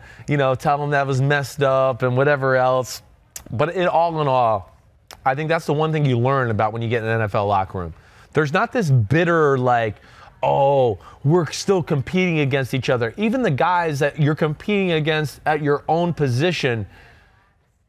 tell them that was messed up and whatever else. But all in all, I think that's the one thing you learn about when you get in an NFL locker room. There's not this bitter oh, we're still competing against each other. Even the guys that you're competing against at your own position.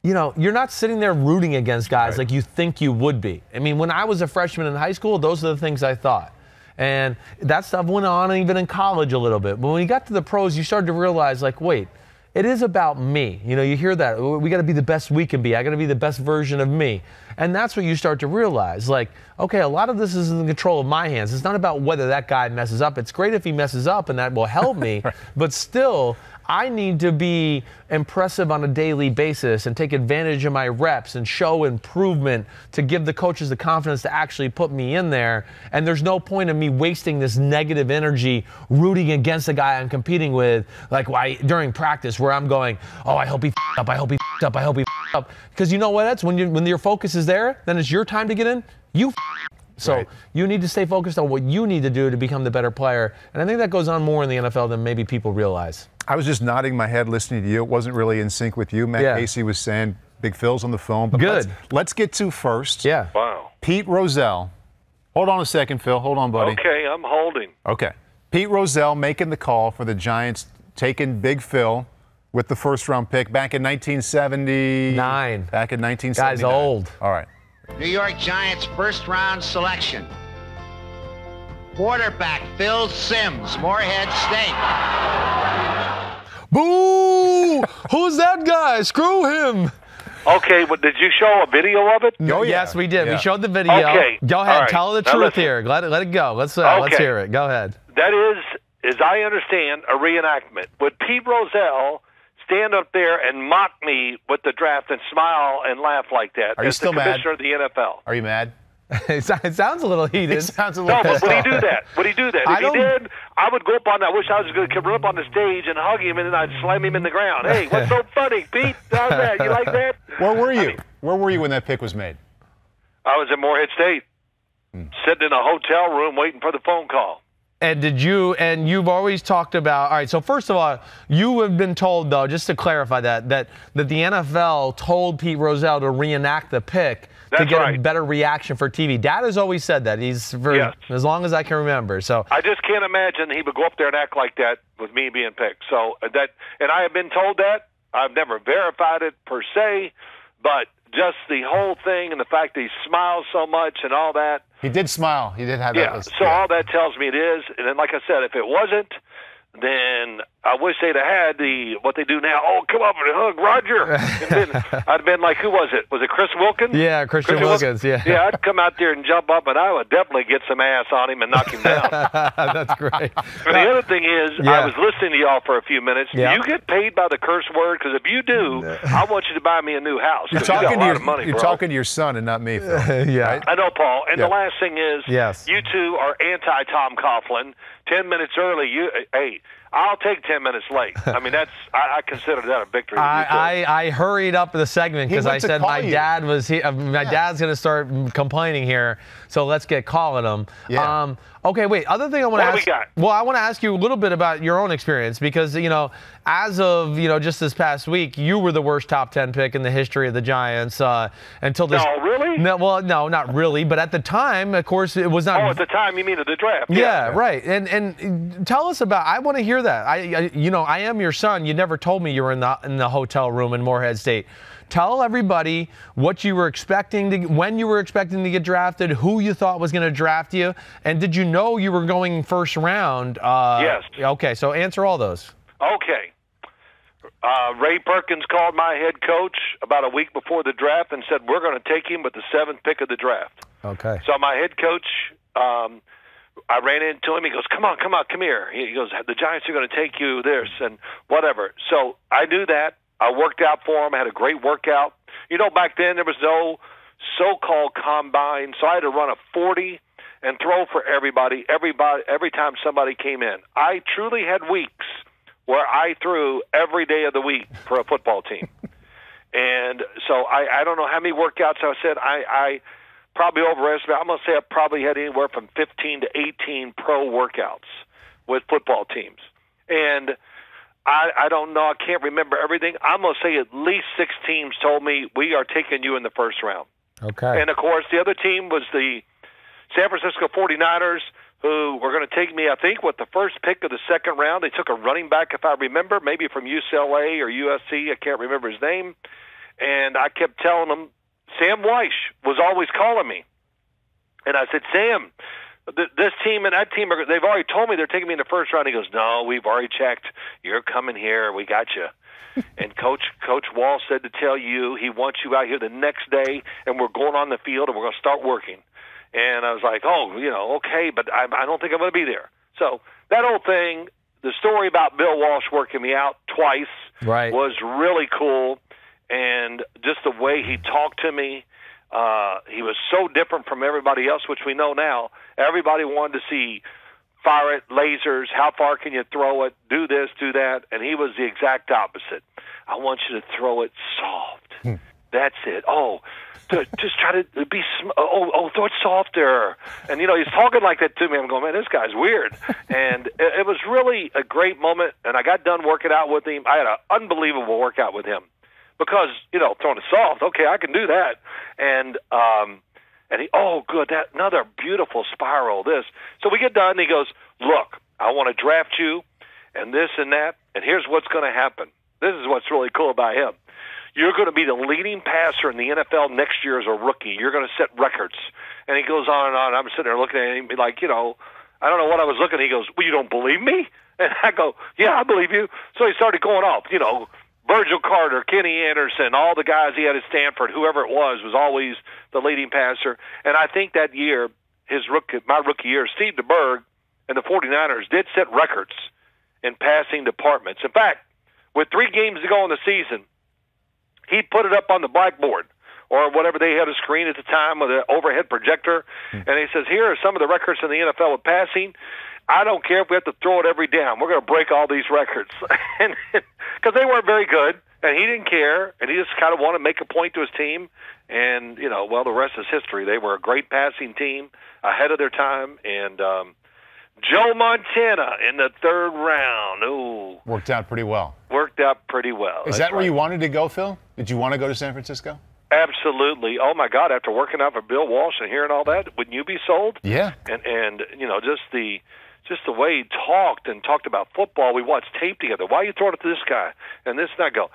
You're not sitting there rooting against guys like you think you would be. I mean, when I was a freshman in high school, those are the things I thought. And that stuff went on even in college a little bit. But when you got to the pros, you started to realize, wait, it is about me. You hear that. We got to be the best we can be. I got to be the best version of me. And that's what you start to realize. Okay, a lot of this is in the control of my hands. It's not about whether that guy messes up. It's great if he messes up, and that will help me. But still, I need to be impressive on a daily basis and take advantage of my reps and show improvement to give the coaches the confidence to actually put me in there. And there's no point in me wasting this negative energy rooting against the guy I'm competing with, during practice where I'm going, oh, I hope he f***ed up, I hope he f***ed up, I hope he f***ed up. Because you know what? That's when your focus is there, then it's your time to get in. So you need to stay focused on what you need to do to become the better player. And I think that goes on more in the NFL than maybe people realize. I was just nodding my head listening to you. It wasn't really in sync with you. Matt Casey was saying Big Phil's on the phone. But good. Let's get to first. Yeah. Wow. Pete Rozelle. Hold on a second, Phil. Hold on, buddy. Okay, I'm holding. Okay. Pete Rozelle making the call for the Giants taking Big Phil with the first-round pick back in 1979. Back in 1979. Guy's old. All right. New York Giants first-round selection. Quarterback Phil Simms, Morehead State. Boo! Who's that guy? Screw him. Okay, but did you show a video of it? Oh, yeah. Yes, we did. Yeah. We showed the video. Okay. Go ahead. Right. Tell the Now truth listen. here. Let it go. Let's hear it. Go ahead. That is, as I understand, a reenactment. Would Pete Rozelle stand up there and mock me with the draft and smile and laugh like that Are you as still the mad? commissioner of the NFL? Are you mad? It sounds a little heated. It sounds a little No, but would he pissed do off. that? Would he do that? If he did, I would go up on that. I wish I was going to run up on the stage and hug him, and then I'd slam him in the ground. Hey, what's so funny, Pete? How's that? You like that? Where were you? Where were you when that pick was made? I was at Morehead State, sitting in a hotel room waiting for the phone call. And you've always talked about, all right, so first of all, you have been told, though, just to clarify that the NFL told Pete Rozelle to reenact the pick to get a better reaction for TV. Dad has always said that. As long as I can remember. So I just can't imagine he would go up there and act like that with me being picked. So and I have been told that. I've never verified it per se, but just the whole thing and the fact that he smiles so much and all that. He did smile. He did have that. Yeah, so all that tells me it is. And then, like I said, if it wasn't, then I wish they'd have had what they do now. Oh, come up and hug Roger. And then I'd been like, who was it? Was it Chris Wilkins? Yeah, Christian Wilkins, yeah. Yeah, I'd come out there and jump up, and I would definitely get some ass on him and knock him down. That's great. But the other thing is, I was listening to y'all for a few minutes. Yeah. You get paid by the curse word? Because if you do, I want you to buy me a new house. You're 'cause you got talking a lot of money, you're bro. talking to your son and not me, Phil. Yeah. Right? I know, Paul. And Yeah. the last thing is, Yes. you two are anti-Tom Coughlin. 10 minutes early, hey, I'll take 10 minutes late. I mean, I consider that a victory. I hurried up the segment because went I to said call my you. dad was my dad's going to start complaining here, so let's get calling him. Yeah. Okay, wait. Other thing I want to What ask. do we got? Well, I want to ask you a little bit about your own experience because as of just this past week, you were the worst top 10 pick in the history of the Giants until this. No, really? No, well, no, not really. But at the time, of course, it was not. Oh, at the time, you mean at the draft? Yeah, right. And tell us about. I want to hear that. I am your son. You never told me you were in the hotel room in Morehead State. Tell everybody what you were expecting when you were expecting to get drafted, who you thought was going to draft you, and did you know you were going first round? Yes. Okay, so answer all those. Okay. Ray Perkins called my head coach about a week before the draft and said, we're going to take him with the 7th pick of the draft. Okay. So my head coach, I ran into him. He goes, come on, come here. He goes, the Giants are going to take you this and whatever. So I knew that. I worked out for him. I had a great workout. Back then there was no so-called combine, so I had to run a 40 and throw for everybody every time somebody came in. I truly had weeks where I threw every day of the week for a football team. And so I don't know how many workouts I said. I probably overestimated. I'm going to say I probably had anywhere from 15 to 18 pro workouts with football teams. And I don't know. I can't remember everything. I'm going to say at least 6 teams told me, we are taking you in the first round. Okay. And, of course, the other team was the San Francisco 49ers, who were going to take me, I think, with the first pick of the second round. They took a running back, if I remember, maybe from UCLA or USC. I can't remember his name. And I kept telling them, Sam Weish was always calling me. And I said, Sam, this team and that team, they've already told me they're taking me in the first round. He goes, no, we've already checked. You're coming here. We got you. And Coach Wall said to tell you he wants you out here the next day, and we're going on the field, and we're going to start working. And I was like, oh, okay, but I don't think I'm going to be there. So that whole thing, the story about Bill Walsh working me out twice was really cool. And just the way he talked to me, he was so different from everybody else, which we know now. Everybody wanted to see fire it, lasers, how far can you throw it, do this, do that. And he was the exact opposite. I want you to throw it soft. That's it. Oh, just try to be throw it softer. And, he's talking like that to me. I'm going, man, this guy's weird. And it was really a great moment. And I got done working out with him. I had an unbelievable workout with him because, throwing it soft, okay, I can do that. And he, oh, good, that another beautiful spiral, this. So we get done, and he goes, look, I want to draft you and this and that, and here's what's going to happen. This is what's really cool about him. You're going to be the leading passer in the NFL next year as a rookie. You're going to set records. And he goes on and on. I'm sitting there looking at him like, I don't know what I was looking at. He goes, well, you don't believe me? And I go, yeah, I believe you. So he started going off, Virgil Carter, Kenny Anderson, all the guys he had at Stanford, whoever it was always the leading passer. And I think that year, my rookie year, Steve DeBerg and the 49ers did set records in passing departments. In fact, with 3 games to go in the season, he put it up on the blackboard or whatever they had a screen at the time with an overhead projector, and he says, here are some of the records in the NFL with passing. I don't care if we have to throw it every down. We're going to break all these records. And because they weren't very good, and he didn't care, and he just kind of wanted to make a point to his team. And, the rest is history. They were a great passing team, ahead of their time, and Joe Montana in the 3rd round. Ooh. Worked out pretty well. Is that where you wanted to go, Phil? Did you want to go to San Francisco? Absolutely. Oh, my God, after working out for Bill Walsh and hearing all that, wouldn't you be sold? Yeah. And just the way he talked about football. We watched tape together. Why are you throwing it to this guy? And this and that go.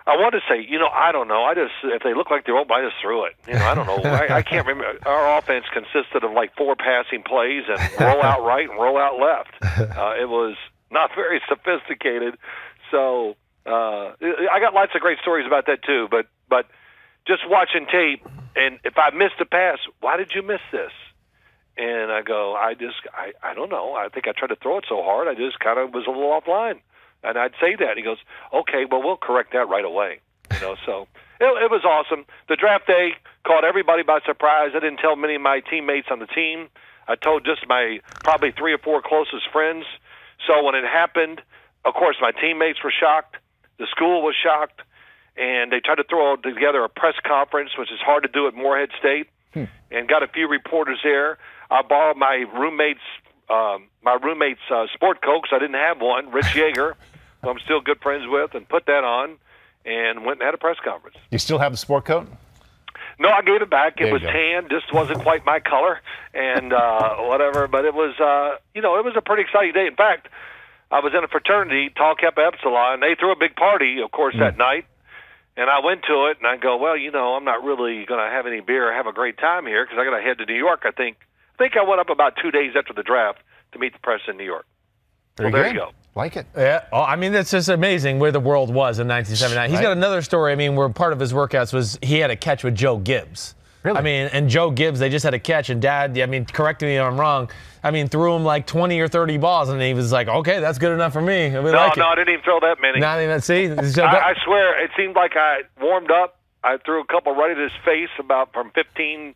I want to say, I don't know. If they look like they're open, I just threw it. I don't know. I can't remember. Our offense consisted of like 4 passing plays and roll out right and roll out left. It was not very sophisticated. So I got lots of great stories about that too. But just watching tape, and if I missed a pass, why did you miss this? And I go, I don't know. I think I tried to throw it so hard, I just kind of was a little offline. And I'd say that. He goes, okay, well, we'll correct that right away. So it was awesome. The draft day caught everybody by surprise. I didn't tell many of my teammates on the team. I told just my probably 3 or 4 closest friends. So when it happened, of course, my teammates were shocked. The school was shocked. And they tried to throw together a press conference, which is hard to do at Morehead State, and got a few reporters there. I borrowed my roommate's sport coat because I didn't have one, Rich Yeager, who I'm still good friends with, and put that on and went and had a press conference. You still have the sport coat? No, I gave it back. It was tan, just wasn't quite my color, and whatever. But it was, it was a pretty exciting day. In fact, I was in a fraternity, Tau Kappa Epsilon. They threw a big party, of course, that night. And I went to it, and I go, well, I'm not really going to have any beer or have a great time here because I got to head to New York, I think. I went up about 2 days after the draft to meet the press in New York. There you go. Like it. Yeah. Oh, I mean, it's just amazing where the world was in 1979. He's got another story, where part of his workouts was he had a catch with Joe Gibbs. Really? And Joe Gibbs, they just had a catch, and Dad, correct me if I'm wrong, threw him like 20 or 30 balls, and he was like, okay, that's good enough for me. No, I didn't even throw that many. Not even, see? I swear, it seemed like I warmed up. I threw a couple right at his face about from 15,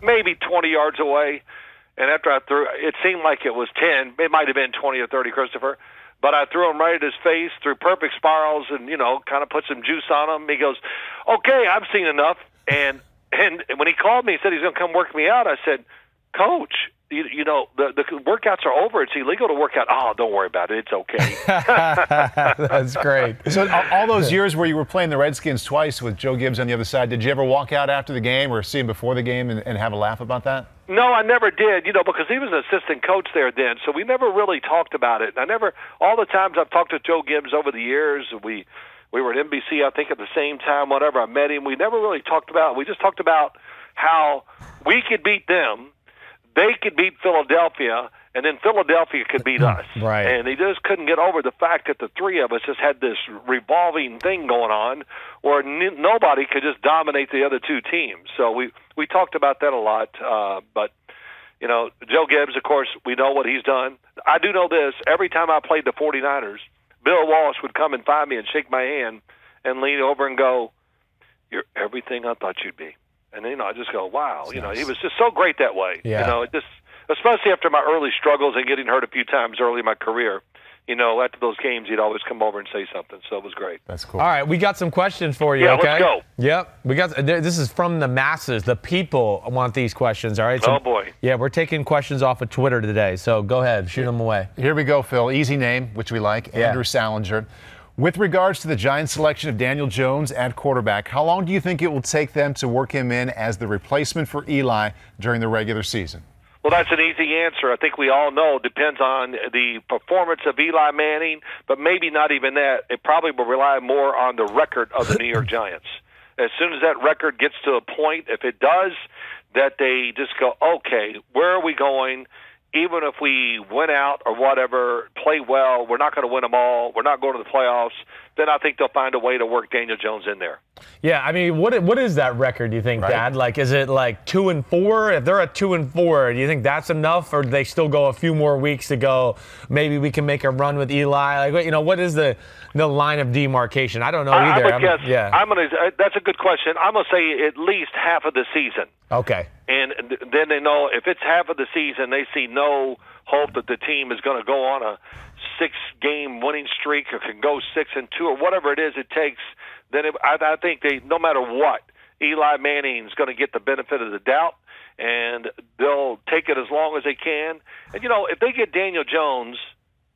maybe 20 yards away. And after I threw, it seemed like it was 10. It might have been 20 or 30, Christopher. but I threw him right at his face, threw perfect spirals, and, kind of put some juice on him. He goes, okay, I've seen enough. And when he called me and said he's going to come work me out, I said, Coach, the workouts are over. It's illegal to work out. Oh, don't worry about it. It's okay. That's great. So all those years where you were playing the Redskins twice with Joe Gibbs on the other side, did you ever walk out after the game or see him before the game and have a laugh about that? No, I never did, because he was an assistant coach there then, so we never really talked about it. All the times I've talked to Joe Gibbs over the years, we were at NBC, I think, at the same time, whatever, I met him. We never really talked about it. We just talked about how we could beat them, they could beat Philadelphia, and then Philadelphia could beat us. Right. And he just couldn't get over the fact that the three of us just had this revolving thing going on where nobody could just dominate the other two teams. So we talked about that a lot. But, Joe Gibbs, of course, we know what he's done. I do know this. Every time I played the 49ers, Bill Walsh would come and find me and shake my hand and lean over and go, "You're everything I thought you'd be." And, I just go, wow. Nice. He was just so great that way. Yeah. Especially after my early struggles and getting hurt a few times early in my career. After those games, he'd always come over and say something. So it was great. That's cool. All right, we got some questions for you, yeah, okay? Let's go. Yep. This is from the masses. The people want these questions, all right? So, oh, boy. Yeah, we're taking questions off of Twitter today. So go ahead. Shoot them away. Here we go, Phil. Easy name, which we like. Yeah. Andrew Salinger. With regards to the Giants' selection of Daniel Jones at quarterback, how long do you think it will take them to work him in as the replacement for Eli during the regular season? Well, that's an easy answer. I think we all know it depends on the performance of Eli Manning, but maybe not even that. It probably will rely more on the record of the New York Giants. As soon as that record gets to a point, if it does, that they just go, okay, where are we going? Even if we win out or whatever, play well, we're not going to win them all, we're not going to the playoffs, then I think they'll find a way to work Daniel Jones in there. Yeah, I mean, what is that record, do you think, right, Dad? Like, is it like 2-4? If they're at 2-4, do you think that's enough, or do they still go a few more weeks to go, maybe we can make a run with Eli? Like, what is the line of demarcation? I don't know either. I would guess, that's a good question. I'm going to say at least half of the season. Okay. And then they know if it's half of the season, they see no hope that the team is going to go on a 6-game winning streak or can go 6-2 or whatever it is it takes. Then I think no matter what, Eli Manning's going to get the benefit of the doubt, and they'll take it as long as they can. And, if they get Daniel Jones,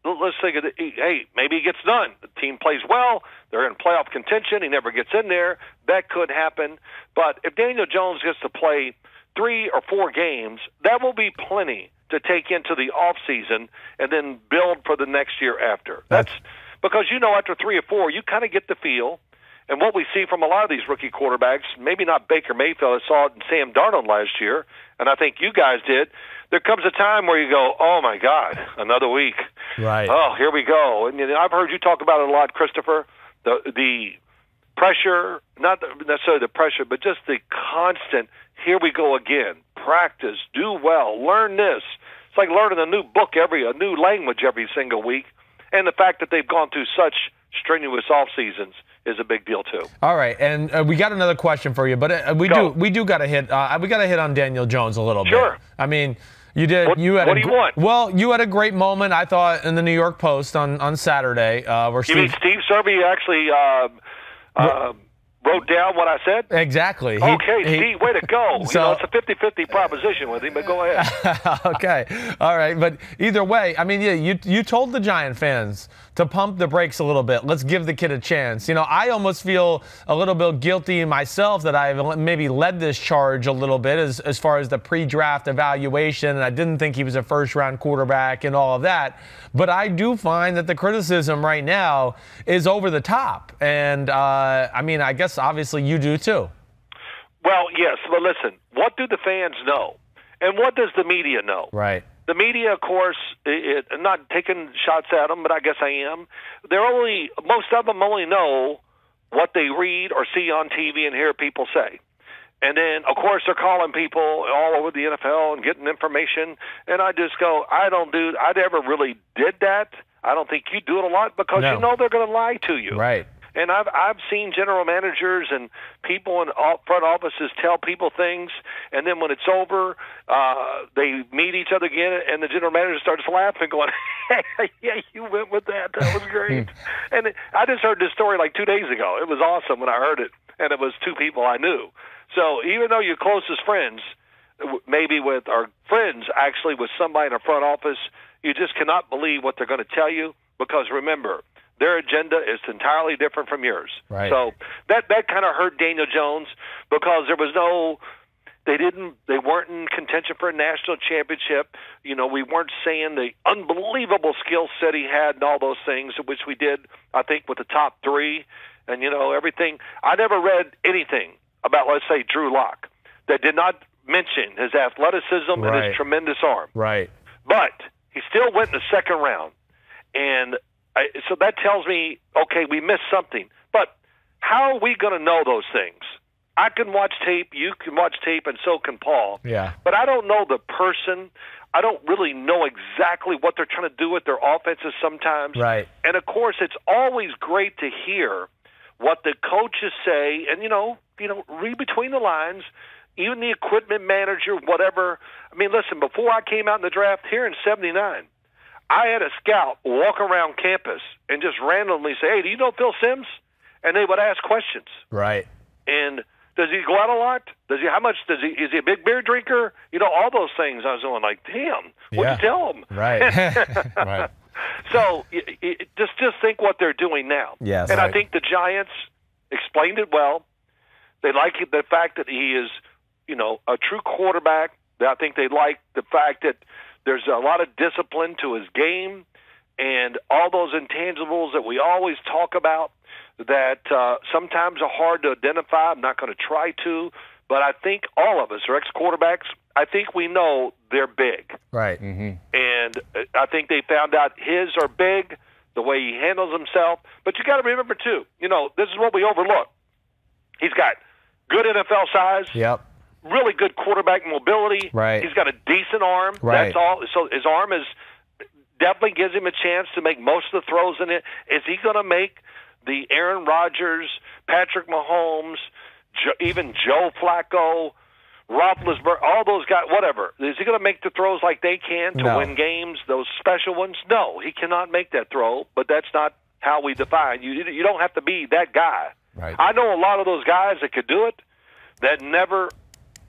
let's think of hey, maybe he gets done. The team plays well. They're in playoff contention. He never gets in there. That could happen. But if Daniel Jones gets to play 3 or 4 games, that will be plenty to take into the offseason and then build for the next year after. That's because, after 3 or 4, you kind of get the feel. And what we see from a lot of these rookie quarterbacks, maybe not Baker Mayfield, I saw it in Sam Darnold last year, and I think you guys did, there comes a time where you go, oh, my God, another week. Right. Oh, here we go. And I've heard you talk about it a lot, Christopher, the pressure, not necessarily the pressure, but just the constant, here we go again, practice, do well, learn this. It's like learning a new book, a new language every single week. And the fact that they've gone through such strenuous off seasons is a big deal too. All right, and we got another question for you, but we do got to hit. We got to hit on Daniel Jones a little bit. Sure. I mean, you did. What do you want? Well, you had a great moment, I thought, in the New York Post on Saturday. Where Steve Serby actually wrote down what I said? Exactly. Steve, way to go. So, it's a 50-50 proposition with him, but go ahead. Okay. All right. But either way, I mean, you told the Giant fans to pump the brakes a little bit. Let's give the kid a chance. I almost feel a little bit guilty myself that I've maybe led this charge a little bit as far as the pre-draft evaluation, and I didn't think he was a first-round quarterback and all of that. But I do find that the criticism right now is over the top. And, I guess obviously you do too. Well, yes. But listen, what do the fans know? And what does the media know? Right. The media, of course, I'm not taking shots at them, but I guess I am. Most of them only know what they read or see on TV and hear people say. And then, of course, they're calling people all over the NFL and getting information. And I just go, I never really did that. I don't think you do it a lot because you know they're going to lie to you. Right. And I've seen general managers and people in front offices tell people things, and then when it's over, they meet each other again, and the general manager starts laughing, going, "Hey, yeah, you went with that. That was great." And I just heard this story like 2 days ago. It was awesome when I heard it, and it was two people I knew. So even though you're closest friends, maybe with our friends, actually with somebody in the front office, you just cannot believe what they're going to tell you, because remember, their agenda is entirely different from yours. Right. So that kind of hurt Daniel Jones, because there was they weren't in contention for a national championship. You know, we weren't saying the unbelievable skill set he had and all those things, which we did, I think, with the top three and, you know, everything. I never read anything about, let's say, Drew Lock that did not mention his athleticism and his tremendous arm. Right. But he still went in the second round. And so that tells me, okay, we missed something. But how are we going to know those things? I can watch tape, you can watch tape, and so can Paul. Yeah. But I don't know the person. I don't really know exactly what they're trying to do with their offenses sometimes. Right. And, of course, it's always great to hear what the coaches say and, you know, read between the lines, even the equipment manager, whatever. I mean, listen, before I came out in the draft here in 79, I had a scout walk around campus and just randomly say, "Hey, do you know Phil Simms?" And they would ask questions. Right. And does he go out a lot? Is he a big beer drinker? You know, all those things. I was going like, damn, what'd you tell him? Right. Right. So just think what they're doing now. Yes. And Right. I think the Giants explained it well. They like the fact that he is, you know, a true quarterback. I think they like the fact that there's a lot of discipline to his game and all those intangibles that we always talk about that sometimes are hard to identify. I'm not going to try to, but I think all of us are ex-quarterbacks. I think we know they're big. Right. Mm-hmm. And I think they found out his are big, the way he handles himself. But you got to remember, too, you know, this is what we overlook. He's got good NFL size. Yep. Really good quarterback mobility. Right. He's got a decent arm. Right. That's all. So his arm definitely gives him a chance to make most of the throws in it. Is he going to make the Aaron Rodgers, Patrick Mahomes, even Joe Flacco, Roethlisberger, all those guys, whatever? Is he going to make the throws like they can to win games, those special ones? No, he cannot make that throw, but that's not how we define. You don't have to be that guy. Right. I know a lot of those guys that could do it that never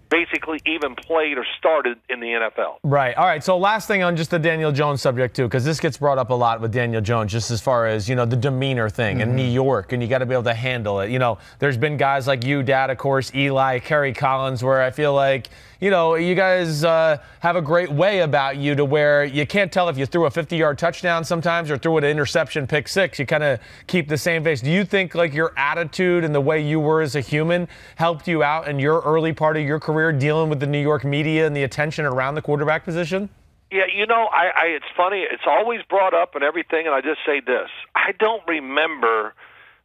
basically even played or started in the NFL. Right. All right. So last thing on just the Daniel Jones subject, too, because this gets brought up a lot with Daniel Jones, just as far as, you know, the demeanor thing in New York, and you got to be able to handle it. You know, there's been guys like you, Dad, of course, Eli, Kerry Collins, where I feel like, you know, you guys have a great way about you to where you can't tell if you threw a 50-yard touchdown sometimes or threw an interception pick six. You kind of keep the same face. Do you think, like, your attitude and the way you were as a human helped you out in your early part of your career dealing with the New York media and the attention around the quarterback position? Yeah, you know, it's funny. It's always brought up and everything, and I just say this. I don't remember,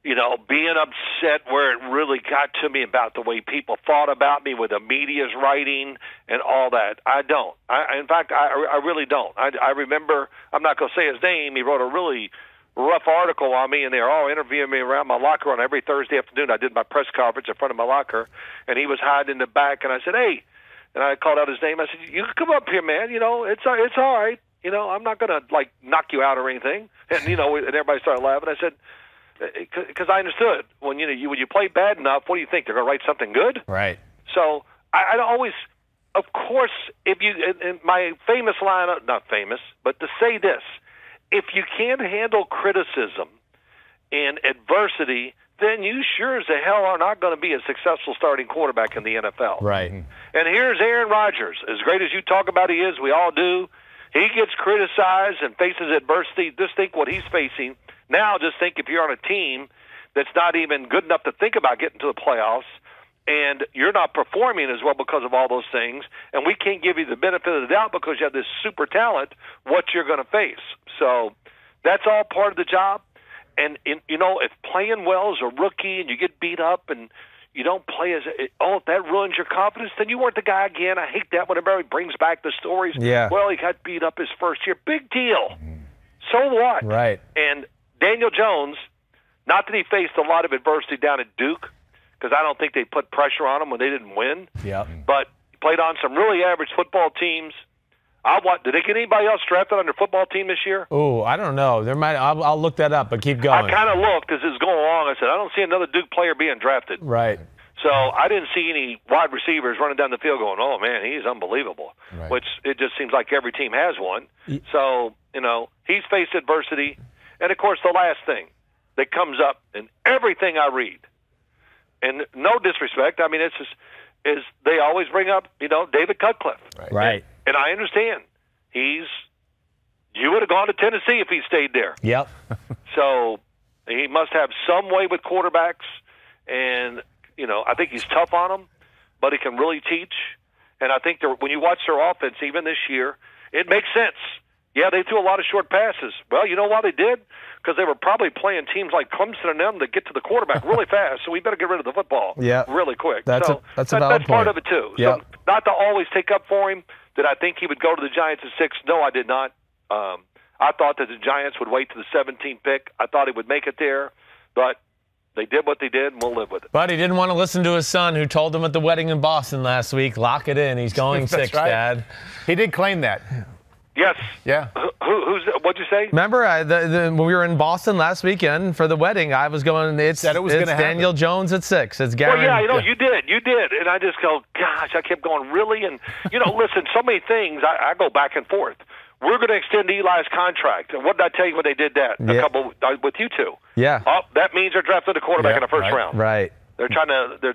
you know, being upset where it really got to me about the way people thought about me with the media's writing and all that. I don't. In fact, I really don't. I remember, I'm not going to say his name, he wrote a really rough article on me, and they were all interviewing me around my locker on every Thursday afternoon. I did my press conference in front of my locker, and he was hiding in the back, and I said, "Hey," and I called out his name. I said, "You can come up here, man. You know, it's all right. You know, I'm not going to, like, knock you out or anything." And, you know, and everybody started laughing. I said, because I understood when when you play bad enough, what do you think? They're going to write something good? Right. So I always, of course, if you, in my famous line, not famous, but to say this, if you can't handle criticism and adversity, then you sure as the hell are not going to be a successful starting quarterback in the NFL. Right. And here's Aaron Rodgers. As great as you talk about he is, we all do. He gets criticized and faces adversity. Just think what he's facing. Now just think if you're on a team that's not even good enough to think about getting to the playoffs and you're not performing as well because of all those things, and we can't give you the benefit of the doubt because you have this super talent, what you're going to face. So that's all part of the job. And, you know, if playing well as a rookie and you get beat up and you don't play if that ruins your confidence, then you weren't the guy again. I hate that when everybody brings back the stories. Yeah. Well, he got beat up his first year. Big deal. So what? Right. And Daniel Jones Not that he faced a lot of adversity down at Duke, because I don't think they put pressure on him when they didn't win. Yep. But he played on some really average football teams. Did they get anybody else drafted on their football team this year? Oh, I don't know. There might. I'll look that up, but keep going. I kind of looked as it was going along. I said, I don't see another Duke player being drafted. Right. So I didn't see any wide receivers running down the field going, oh, man, he's unbelievable, Right. which it just seems like every team has one. So, he's faced adversity. And, of course, the last thing that comes up in everything I read, and no disrespect, I mean, it's just is they always bring up, David Cutcliffe. Right. And I understand. You would have gone to Tennessee if he stayed there. Yep. So he must have some way with quarterbacks, and I think he's tough on them, but he can really teach. And I think when you watch their offense, even this year, it makes sense. Yeah, they threw a lot of short passes. Well, you know why they did? Because they were probably playing teams like Clemson and them that get to the quarterback really fast, so we better get rid of the football really quick. That's a valid that's part point. of it, too. Yep. So not to always take up for him. Did I think he would go to the Giants at 6? No, I did not. I thought that the Giants would wait to the 17th pick. I thought he would make it there, but they did what they did, and we'll live with it. But he didn't want to listen to his son, who told him at the wedding in Boston last week, lock it in. He's going 6, right. Dad. He did claim that. Yes. Yeah. What'd you say? Remember when we were in Boston last weekend for the wedding, I was going, it's Daniel Jones at 6. It's guaranteed. Well, yeah, you did. And I just go, gosh, I kept going, really? And, listen, so many things, I go back and forth. We're going to extend Eli's contract. And what did I tell you when they did that with you two? Yeah. Oh, that means they're drafting a quarterback in the first round. Right. They're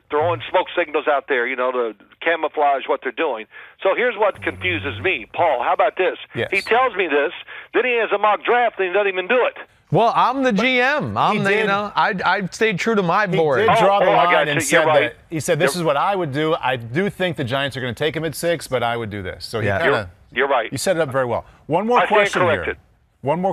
throwing smoke signals out there, to camouflage what they're doing. So here's what confuses me. Paul, how about this? Yes. He tells me this, then he has a mock draft, and he doesn't even do it. Well, I'm the GM. I stayed true to my board. He did draw the I line got and you. said You're right. that. He said, this is what I would do. I do think the Giants are going to take him at 6, but I would do this. So You're right. You set it up very well. One more question here. One more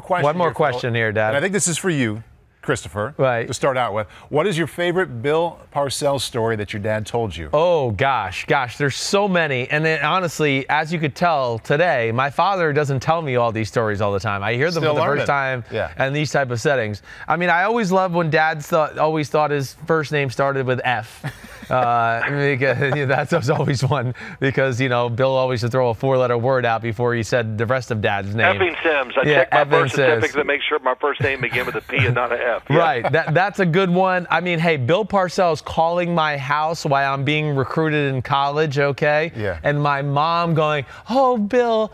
question here, Dad. And I think this is for you, Christopher, right, to start out with. What is your favorite Bill Parcells story that your dad told you? Oh, gosh, there's so many. And then, honestly, as you could tell today, my father doesn't tell me all these stories all the time. I hear them for the first time in these type of settings. I mean, I always loved when Dad always thought his first name started with F. That was always one because, Bill always would throw a 4-letter word out before he said the rest of Dad's name. Effing Simms. I checked my birth certificate to make sure my first name began with a P and not an F. Yeah. Right. That's a good one. I mean, hey, Bill Parcells calling my house while I'm being recruited in college, okay? Yeah. And my mom going, oh, Bill,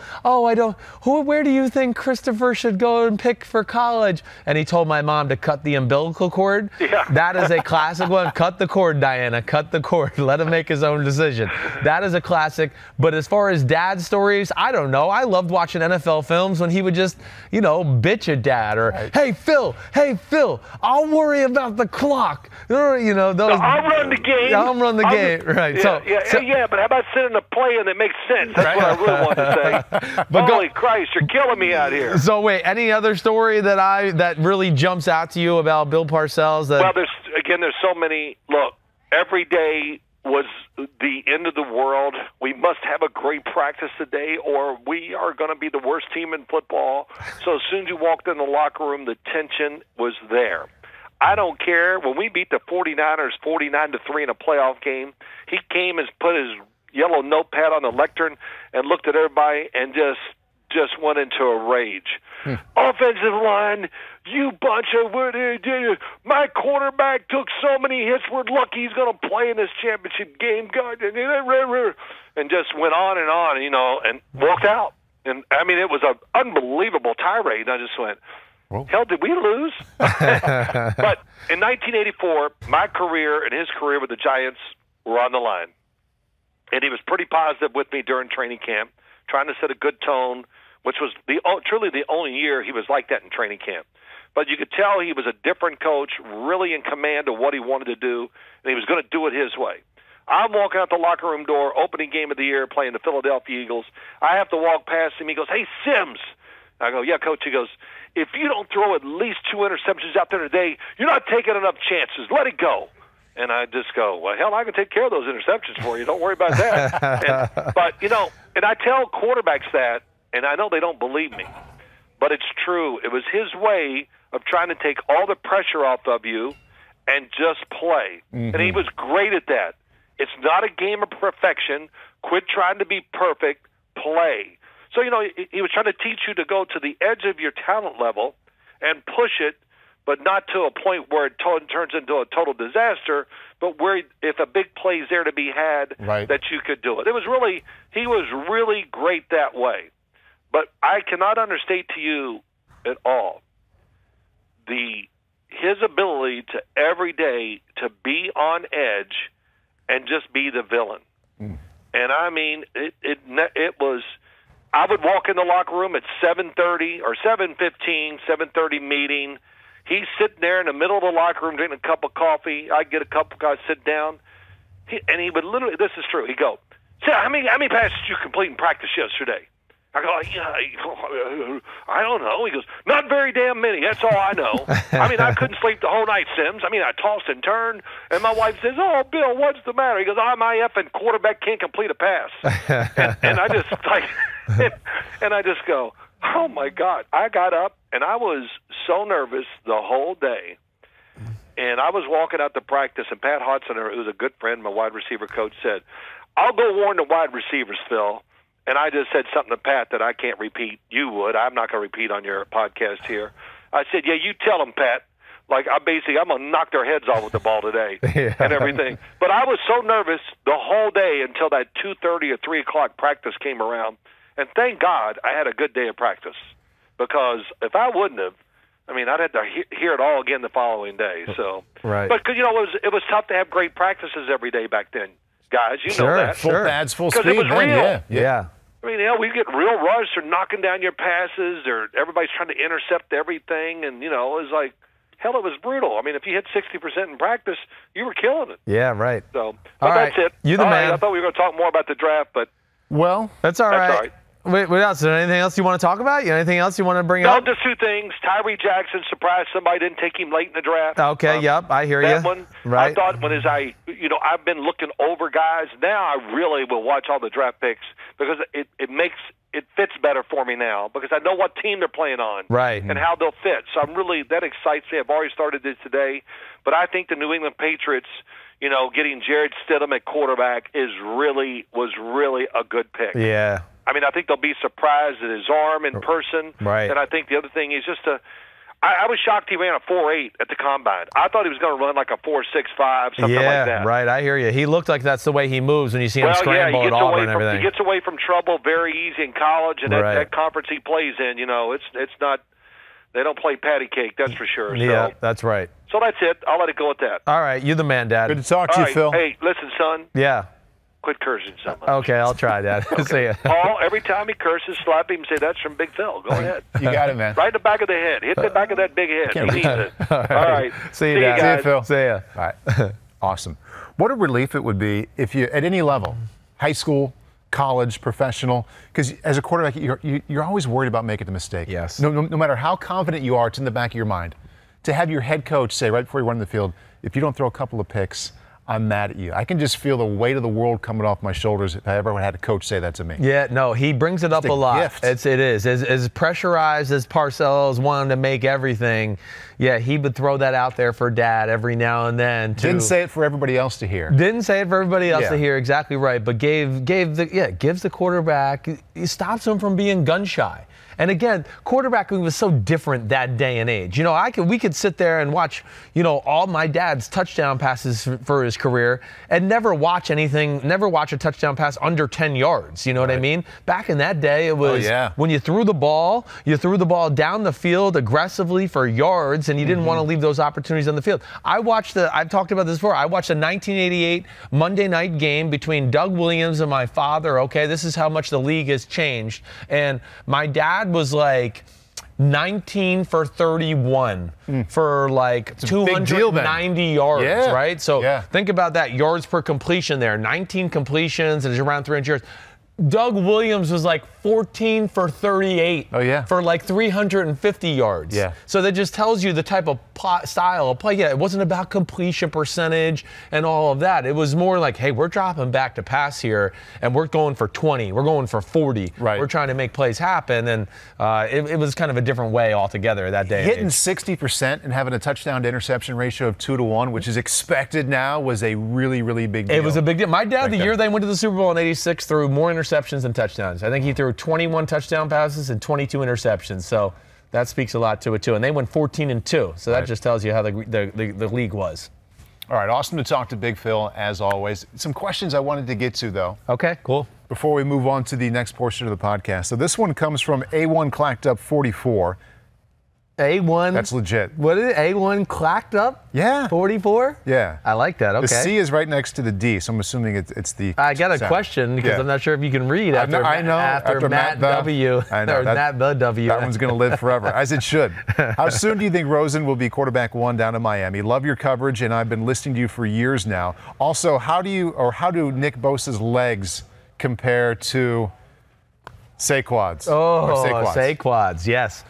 where do you think Christopher should go and pick for college? And he told my mom to cut the umbilical cord. Yeah. That is a classic one. Cut the cord, Diana. Cut the cord. Let him make his own decision. That is a classic. But as far as Dad's stories, I don't know. I loved watching NFL films when he would just, bitch at Dad or, hey, Phil, I'll worry about the clock. Those. I'll run the game. I'll run the game. Right. Yeah, but how about sending a play and it makes sense? That's what I really want to say. But holy Christ, you're killing me out here. So wait, any other story that really jumps out to you about Bill Parcells? Well, there's so many. Look, every day was the end of the world. We must have a great practice today or we are going to be the worst team in football. So as soon as you walked in the locker room, the tension was there. I don't care. When we beat the 49ers 49-3 in a playoff game, he came and put his yellow notepad on the lectern and looked at everybody and just went into a rage. Offensive line, you bunch of my quarterback took so many hits. We're lucky he's going to play in this championship game, God, and just went on, and walked out. And I mean, it was an unbelievable tirade. I just went, hell, did we lose? But in 1984, my career and his career with the Giants were on the line. And he was pretty positive with me during training camp, trying to set a good tone, which was truly the only year he was like that in training camp. But you could tell he was a different coach, really in command of what he wanted to do, and he was going to do it his way. I'm walking out the locker room door, opening game of the year, playing the Philadelphia Eagles. I have to walk past him. He goes, hey, Simms. I go, yeah, Coach. He goes, if you don't throw at least 2 interceptions out there today, you're not taking enough chances. Let it go. And I just go, well, hell, I can take care of those interceptions for you. Don't worry about that. But I tell quarterbacks that, and I know they don't believe me, but it's true. It was his way of trying to take all the pressure off of you and just play. And he was great at that. It's not a game of perfection. Quit trying to be perfect. Play. So, he was trying to teach you to go to the edge of your talent level and push it, but not to a point where it turns into a total disaster, but where if a big play is there to be had, that you could do it. He was really great that way. But I cannot understate to you at all his ability to every day to be on edge and just be the villain. And I mean, it was. I would walk in the locker room at 7:30 or 7:15, 7:30 meeting. He's sitting there in the middle of the locker room drinking a cup of coffee. I'd get a couple guys sit down, and he would literally. This is true. He'd go, "So how many passes did you complete in practice yesterday?" I go, I don't know. He goes, not very damn many. That's all I know. I mean, I couldn't sleep the whole night, Simms. I mean, I tossed and turned, and my wife says, "Oh, Bill, what's the matter?" He goes, my effing quarterback can't complete a pass. and I just and I just go, oh my God. I got up and I was so nervous the whole day. And I was walking out to practice, and Pat Hodson, who was a good friend, my wide receiver coach, said, "I'll go warn the wide receivers, Phil." And I just said something to Pat that I can't repeat. You would. I'm not going to repeat on your podcast here. I said, "Yeah, you tell them, Pat. Like, I'm going to knock their heads off with the ball today," and everything. But I was so nervous the whole day until that 2:30 or 3 o'clock practice came around. And thank God I had a good day of practice, because if I wouldn't have, I'd have to hear it all again the following day. So, right. But it was tough to have great practices every day back then, guys. You know that. Full pads, full speed. Because it was real. Yeah. We get real rush. They're knocking down your passes. Everybody's trying to intercept everything. And, it was like, hell, it was brutal. If you hit 60% in practice, you were killing it. Yeah, right. So, but that's it. You the man. I thought we were going to talk more about the draft, but. Well, that's all right. What else? Is there anything else you want to talk about? Anything else you want to bring up? No, just two things. Tyree Jackson, surprised somebody didn't take him late in the draft. Okay, yep, I hear you. That one, right. I thought I've been looking over guys. Now I really will watch all the draft picks, because it fits better for me now, because I know what team they're playing on, right, and how they'll fit. So that excites me. I've already started this today, but I think the New England Patriots, getting Jared Stidham at quarterback was really a good pick. Yeah. I think they'll be surprised at his arm in person. Right. And I think the other thing is I was shocked he ran a 4.8 at the combine. I thought he was going to run like a 4.65, something like that. Yeah, right. I hear you. He looked like that's the way he moves when you see him scramble at Auburn and everything. He gets away from trouble very easy in college, and that conference he plays in, it's not. They don't play patty cake, that's for sure. Yeah, that's right. So that's it. I'll let it go at that. All right, you the man, Dad. Good to talk to you, Phil. Hey, listen, son. Yeah. Quit cursing so much. Okay, I'll try that. Okay. See ya. Paul, every time he curses, slap him and say, "That's from Big Phil." Go ahead. You got it, man. Right in the back of the head. Hit the back of that big head. He needs it. All right. See you, Dad. guys. See you, Phil. See ya. All right. Awesome. What a relief it would be if you, at any level, high school, college, professional, because as a quarterback, you're always worried about making a mistake. Yes. No matter how confident you are, it's in the back of your mind. To have your head coach say right before you run the field, "If you don't throw a couple of picks, I'm mad at you." I can just feel the weight of the world coming off my shoulders if I ever had a coach say that to me. Yeah, no, he brings it up a lot. Gift. It is. As pressurized as Parcells wanted to make everything, yeah, he would throw that out there for Dad every now and then. Didn't say it for everybody else to hear. Didn't say it for everybody else to hear, exactly right. But gives the quarterback, he stops him from being gun shy. And again, quarterbacking was so different that day and age. We could sit there and watch, all my dad's touchdown passes for his career and never watch a touchdown pass under 10 yards. You know what I mean? Back in that day, it was when you threw the ball down the field aggressively for yards, and you didn't want to leave those opportunities on the field. I've talked about this before. I watched a 1988 Monday night game between Doug Williams and my father. Okay, this is how much the league has changed. And my dad was like 19 for 31 for like 290 yards, right? So think about that, yards per completion there. 19 completions and it's around 300 yards. Doug Williams was like 14 for 38 for like 350 yards. Yeah. So that just tells you the type of style of play. Yeah, it wasn't about completion percentage and all of that. It was more like, hey, we're dropping back to pass here, and we're going for 20. We're going for 40. Right. We're trying to make plays happen, and it was kind of a different way altogether that day. Hitting 60% and having a touchdown to interception ratio of 2-to-1, which is expected now, was a really, really big deal. It was a big deal. My dad, the year they went to the Super Bowl in '86, threw more interceptions than touchdowns. I think he threw 21 touchdown passes and 22 interceptions. So that speaks a lot to it, too. And they went 14-2. So that just tells you how the league was. All right, awesome to talk to Big Phil, as always. Some questions I wanted to get to, though. Okay, cool. Before we move on to the next portion of the podcast. So this one comes from A1 Clacked Up 44. A1? That's legit. What is it? A1 Clacked Up? Yeah. 44? Yeah. I like that. Okay. The C is right next to the D, so I'm assuming it's the I got a sound. question because I'm not sure if you can read after Matt W. I know. Or Matt W. That one's going to live forever, as it should. How soon do you think Rosen will be quarterback 1 down in Miami? Love your coverage, and I've been listening to you for years now. Also, how do Nick Bosa's legs compare to Saquon's? Saquon's, yes.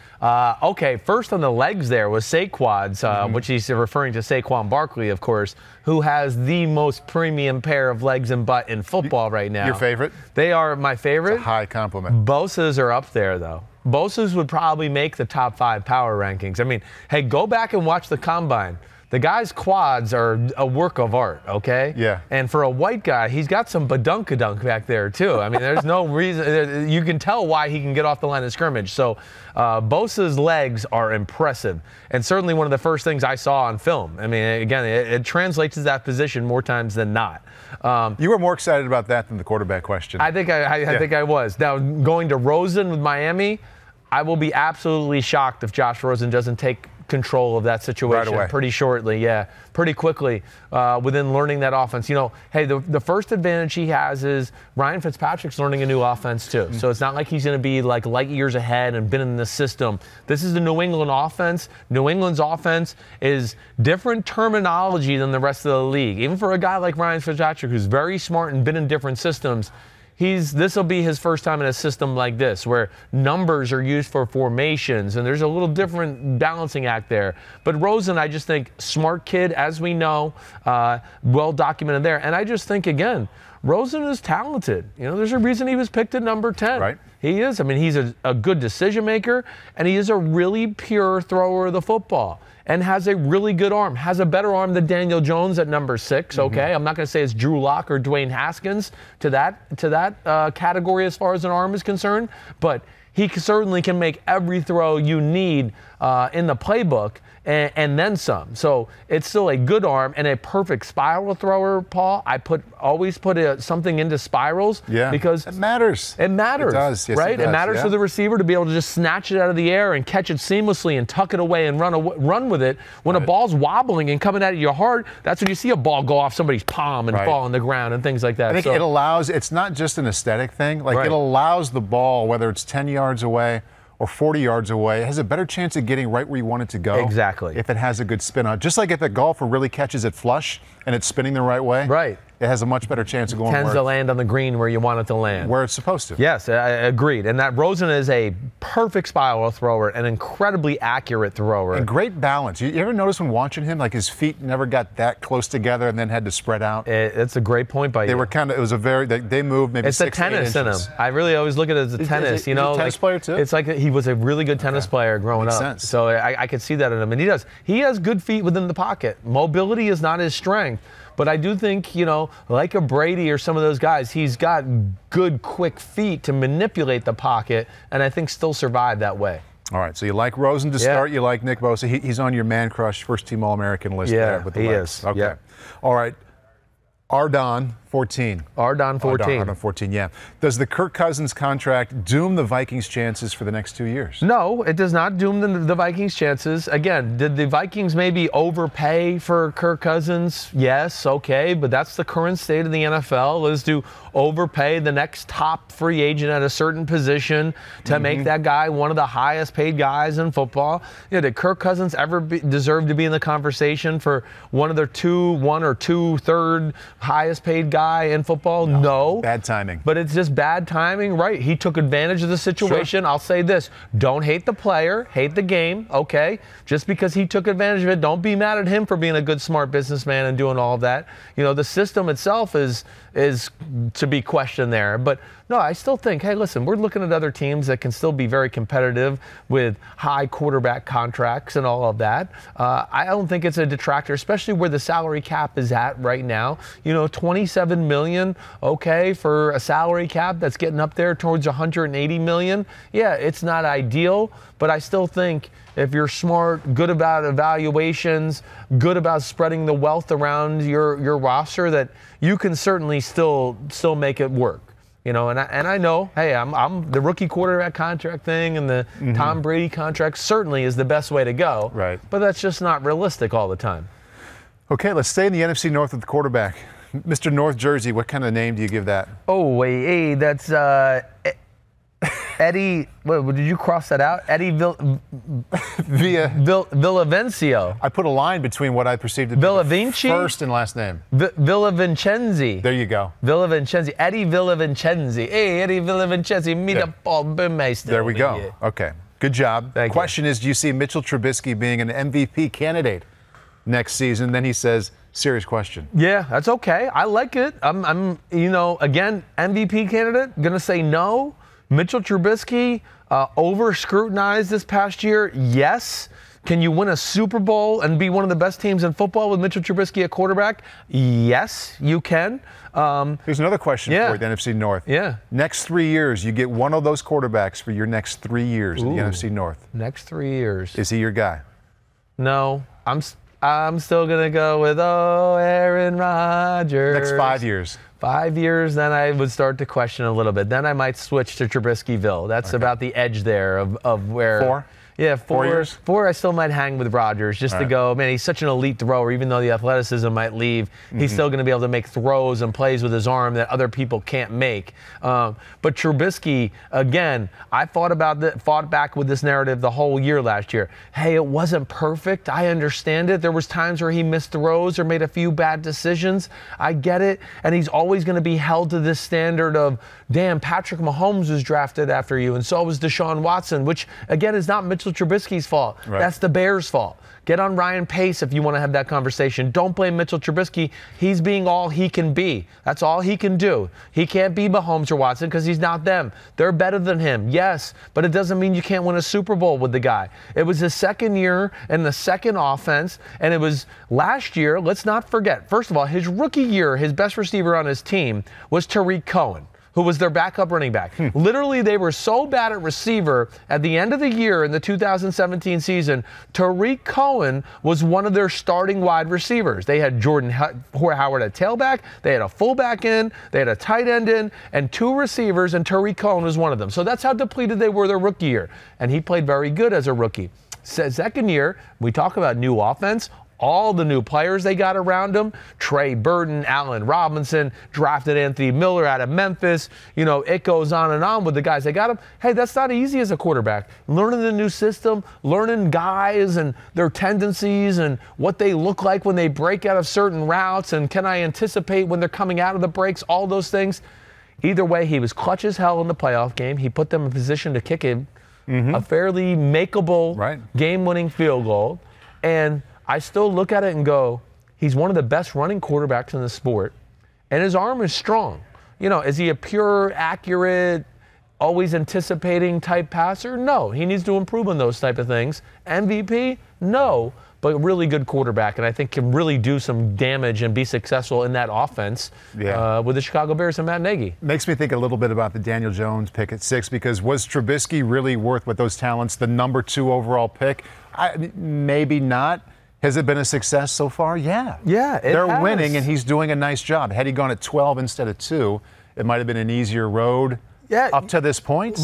Okay, first on the legs there was Saquon's, which he's referring to Saquon Barkley, of course, who has the most premium pair of legs and butt in football right now. Your favorite? They are my favorite. It's a high compliment. Bosa's are up there, though. Bosa's would probably make the top 5 power rankings. I mean, hey, go back and watch the Combine. The guy's quads are a work of art, okay? Yeah. And for a white guy, he's got some badunkadunk back there, too. I mean, there's no reason. You can tell why he can get off the line of scrimmage. So Bosa's legs are impressive, and certainly one of the first things I saw on film. I mean, again, it translates to that position more times than not. You were more excited about that than the quarterback question. I think I was. Now, going to Rosen with Miami, I will be absolutely shocked if Josh Rosen doesn't take control of that situation right away. Pretty shortly, pretty quickly within learning that offense. You know, hey, the first advantage he has is Ryan Fitzpatrick's learning a new offense too. So it's not like he's going to be like light years ahead and been in the system. This is the New England offense. New England's offense is different terminology than the rest of the league. Even for a guy like Ryan Fitzpatrick, who's very smart and been in different systems, this will be his first time in a system like this, where numbers are used for formations, and there's a little different balancing act there. But Rosen, I just think, smart kid, as we know, well documented there. And I just think, again, Rosen is talented. You know, there's a reason he was picked at number 10. Right. He is. I mean, he's a good decision maker, and he is a really pure thrower of the football. And has a really good arm, has a better arm than Daniel Jones at number 6, okay? I'm not going to say it's Drew Lock or Dwayne Haskins to that category as far as an arm is concerned, but he certainly can make every throw you need in the playbook and then some. So it's still a good arm and a perfect spiral thrower, Paul. I always put something into spirals because it matters. It matters. It does, yes, right? it does. It matters for the receiver to be able to just snatch it out of the air and catch it seamlessly and tuck it away and run with it. When a ball's wobbling and coming at you hard, that's when you see a ball go off somebody's palm and fall on the ground and things like that. I think it allows, it's not just an aesthetic thing. Like it allows the ball, whether it's 10 yards away or 40 yards away, it has a better chance of getting right where you want it to go. Exactly. If it has a good spin on it. Just like if a golfer really catches it flush and it's spinning the right way. Right. It has a much better chance of going tends to land on the green where you want it to land. Where it's supposed to. Yes, I agreed. And that Rosen is a perfect spiral thrower, an incredibly accurate thrower. And great balance. You ever notice when watching him, like his feet never got that close together and then had to spread out? It's a great point by you. They were kind of, it was a very, they moved maybe it's 6 a tennis in him. I really always look at it as a tennis. Is he a tennis player too? It's like he was a really good tennis player growing Makes up. Sense. So I could see that in him. And he does. He has good feet within the pocket. Mobility is not his strength. But I do think, you know, like a Brady or some of those guys, he's got good, quick feet to manipulate the pocket, and I think still survive that way. All right, so you like Rosen to start, you like Nick Bosa. He's on your man crush first-team All-American list there with the legs. Is. Okay. Yeah. All right. Ardon, 14. Ardon, 14. Ardon, 14, yeah. Does the Kirk Cousins contract doom the Vikings' chances for the next 2 years? No, it does not doom the Vikings' chances. Again, did the Vikings maybe overpay for Kirk Cousins? Yes, okay, but that's the current state of the NFL, is to overpay the next top free agent at a certain position to make that guy one of the highest paid guys in football. You know, did Kirk Cousins ever deserve to be in the conversone for one or two third highest paid guy in football? No. Bad timing. But it's just bad timing, right? He took advantage of the situation. Sure. I'll say this. Don't hate the player, hate the game, okay? Just because he took advantage of it, don't be mad at him for being a good, smart businessman and doing all of that. You know, the system itself is to be questioned there. But no, I still think, hey, listen, we're looking at other teams that can still be very competitive with high quarterback contracts and all of that. I don't think it's a detractor, especially where the salary cap is at right now. You know, $27 million, okay, for a salary cap that's getting up there towards $180 million. Yeah, it's not ideal, but I still think if you're smart, good about evaluations, good about spreading the wealth around your roster, that you can certainly still make it work. You know, and I know, hey, I'm the rookie quarterback contract thing and the Tom Brady contract certainly is the best way to go. Right. But that's just not realistic all the time. Okay, let's stay in the NFC North with the quarterback. Mr. North Jersey, what kind of name do you give that? Oh, wait, that's Eddie. What, did you cross that out? Eddie Villavicencio. I put a line between what I perceived to be the first and last name. Villavicenzi. There you go. Villavicenzi. Eddie Villavicenzi. Hey, Eddie Villavicenzi. Meet up Paul Burmeister. There we go. Okay. Good job. Thank you. Question is, do you see Mitchell Trubisky being an MVP candidate next season? Then he says, serious question. Yeah, that's okay. I like it. I'm you know, again, MVP candidate. Gonna say no. Mitchell Trubisky, over-scrutinized this past year, yes. Can you win a Super Bowl and be one of the best teams in football with Mitchell Trubisky at quarterback? Yes, you can. Here's another question for you, the NFC North. Yeah. Next 3 years, you get one of those quarterbacks for your next 3 years in the NFC North. Next 3 years. Is he your guy? No, I'm still going to go with, Aaron Rodgers. Next 5 years. 5 years, then I would start to question a little bit. Then I might switch to Trubiskyville. That's about the edge there of where. 4? Yeah, 4 years? 4, I still might hang with Rodgers just to go, man, he's such an elite thrower. Even though the athleticism might leave, he's still going to be able to make throws and plays with his arm that other people can't make. But Trubisky, again, I fought back with this narrative the whole year last year. Hey, it wasn't perfect. I understand it. There was times where he missed throws or made a few bad decisions. I get it. And he's always going to be held to this standard of, damn, Patrick Mahomes was drafted after you, and so was Deshaun Watson, which, again, is not Mitchell Trubisky's fault. Right. That's the Bears' fault. Get on Ryan Pace if you want to have that conversation. Don't blame Mitchell Trubisky. He's being all he can be. That's all he can do. He can't be Mahomes or Watson because he's not them. They're better than him, yes, but it doesn't mean you can't win a Super Bowl with the guy. It was his second year in the second offense, and it was last year. Let's not forget, first of all, his rookie year, his best receiver on his team was Tyree Cohen, who was their backup running back. Literally, they were so bad at receiver at the end of the year in the 2017 season, Tyree Cohen was one of their starting wide receivers. They had Jordan Howard at tailback, they had a fullback in, they had a tight end in, and 2 receivers, and Tyree Cohen was one of them. So that's how depleted they were their rookie year. And he played very good as a rookie. Second year, we talk about new offense. All the new players they got around him, Trey Burton, Allen Robinson, drafted Anthony Miller out of Memphis. You know, it goes on and on with the guys they got him. Hey, that's not easy as a quarterback. Learning the new system, learning guys and their tendencies and what they look like when they break out of certain routes, and can I anticipate when they're coming out of the breaks, all those things. Either way, he was clutch as hell in the playoff game. He put them in position to kick in a fairly makeable game-winning field goal. And I still look at it and go, he's one of the best running quarterbacks in the sport, and his arm is strong. You know, is he a pure, accurate, always anticipating type passer? No, he needs to improve on those type of things. MVP? No, but really good quarterback, and I think can really do some damage and be successful in that offense with the Chicago Bears and Matt Nagy. Makes me think a little bit about the Daniel Jones pick at 6, because was Trubisky really worth, with those talents, the number 2 overall pick? Maybe not. Has it been a success so far? Yeah. Yeah, They're winning, and he's doing a nice job. Had he gone at 12 instead of 2, it might have been an easier road up to this point.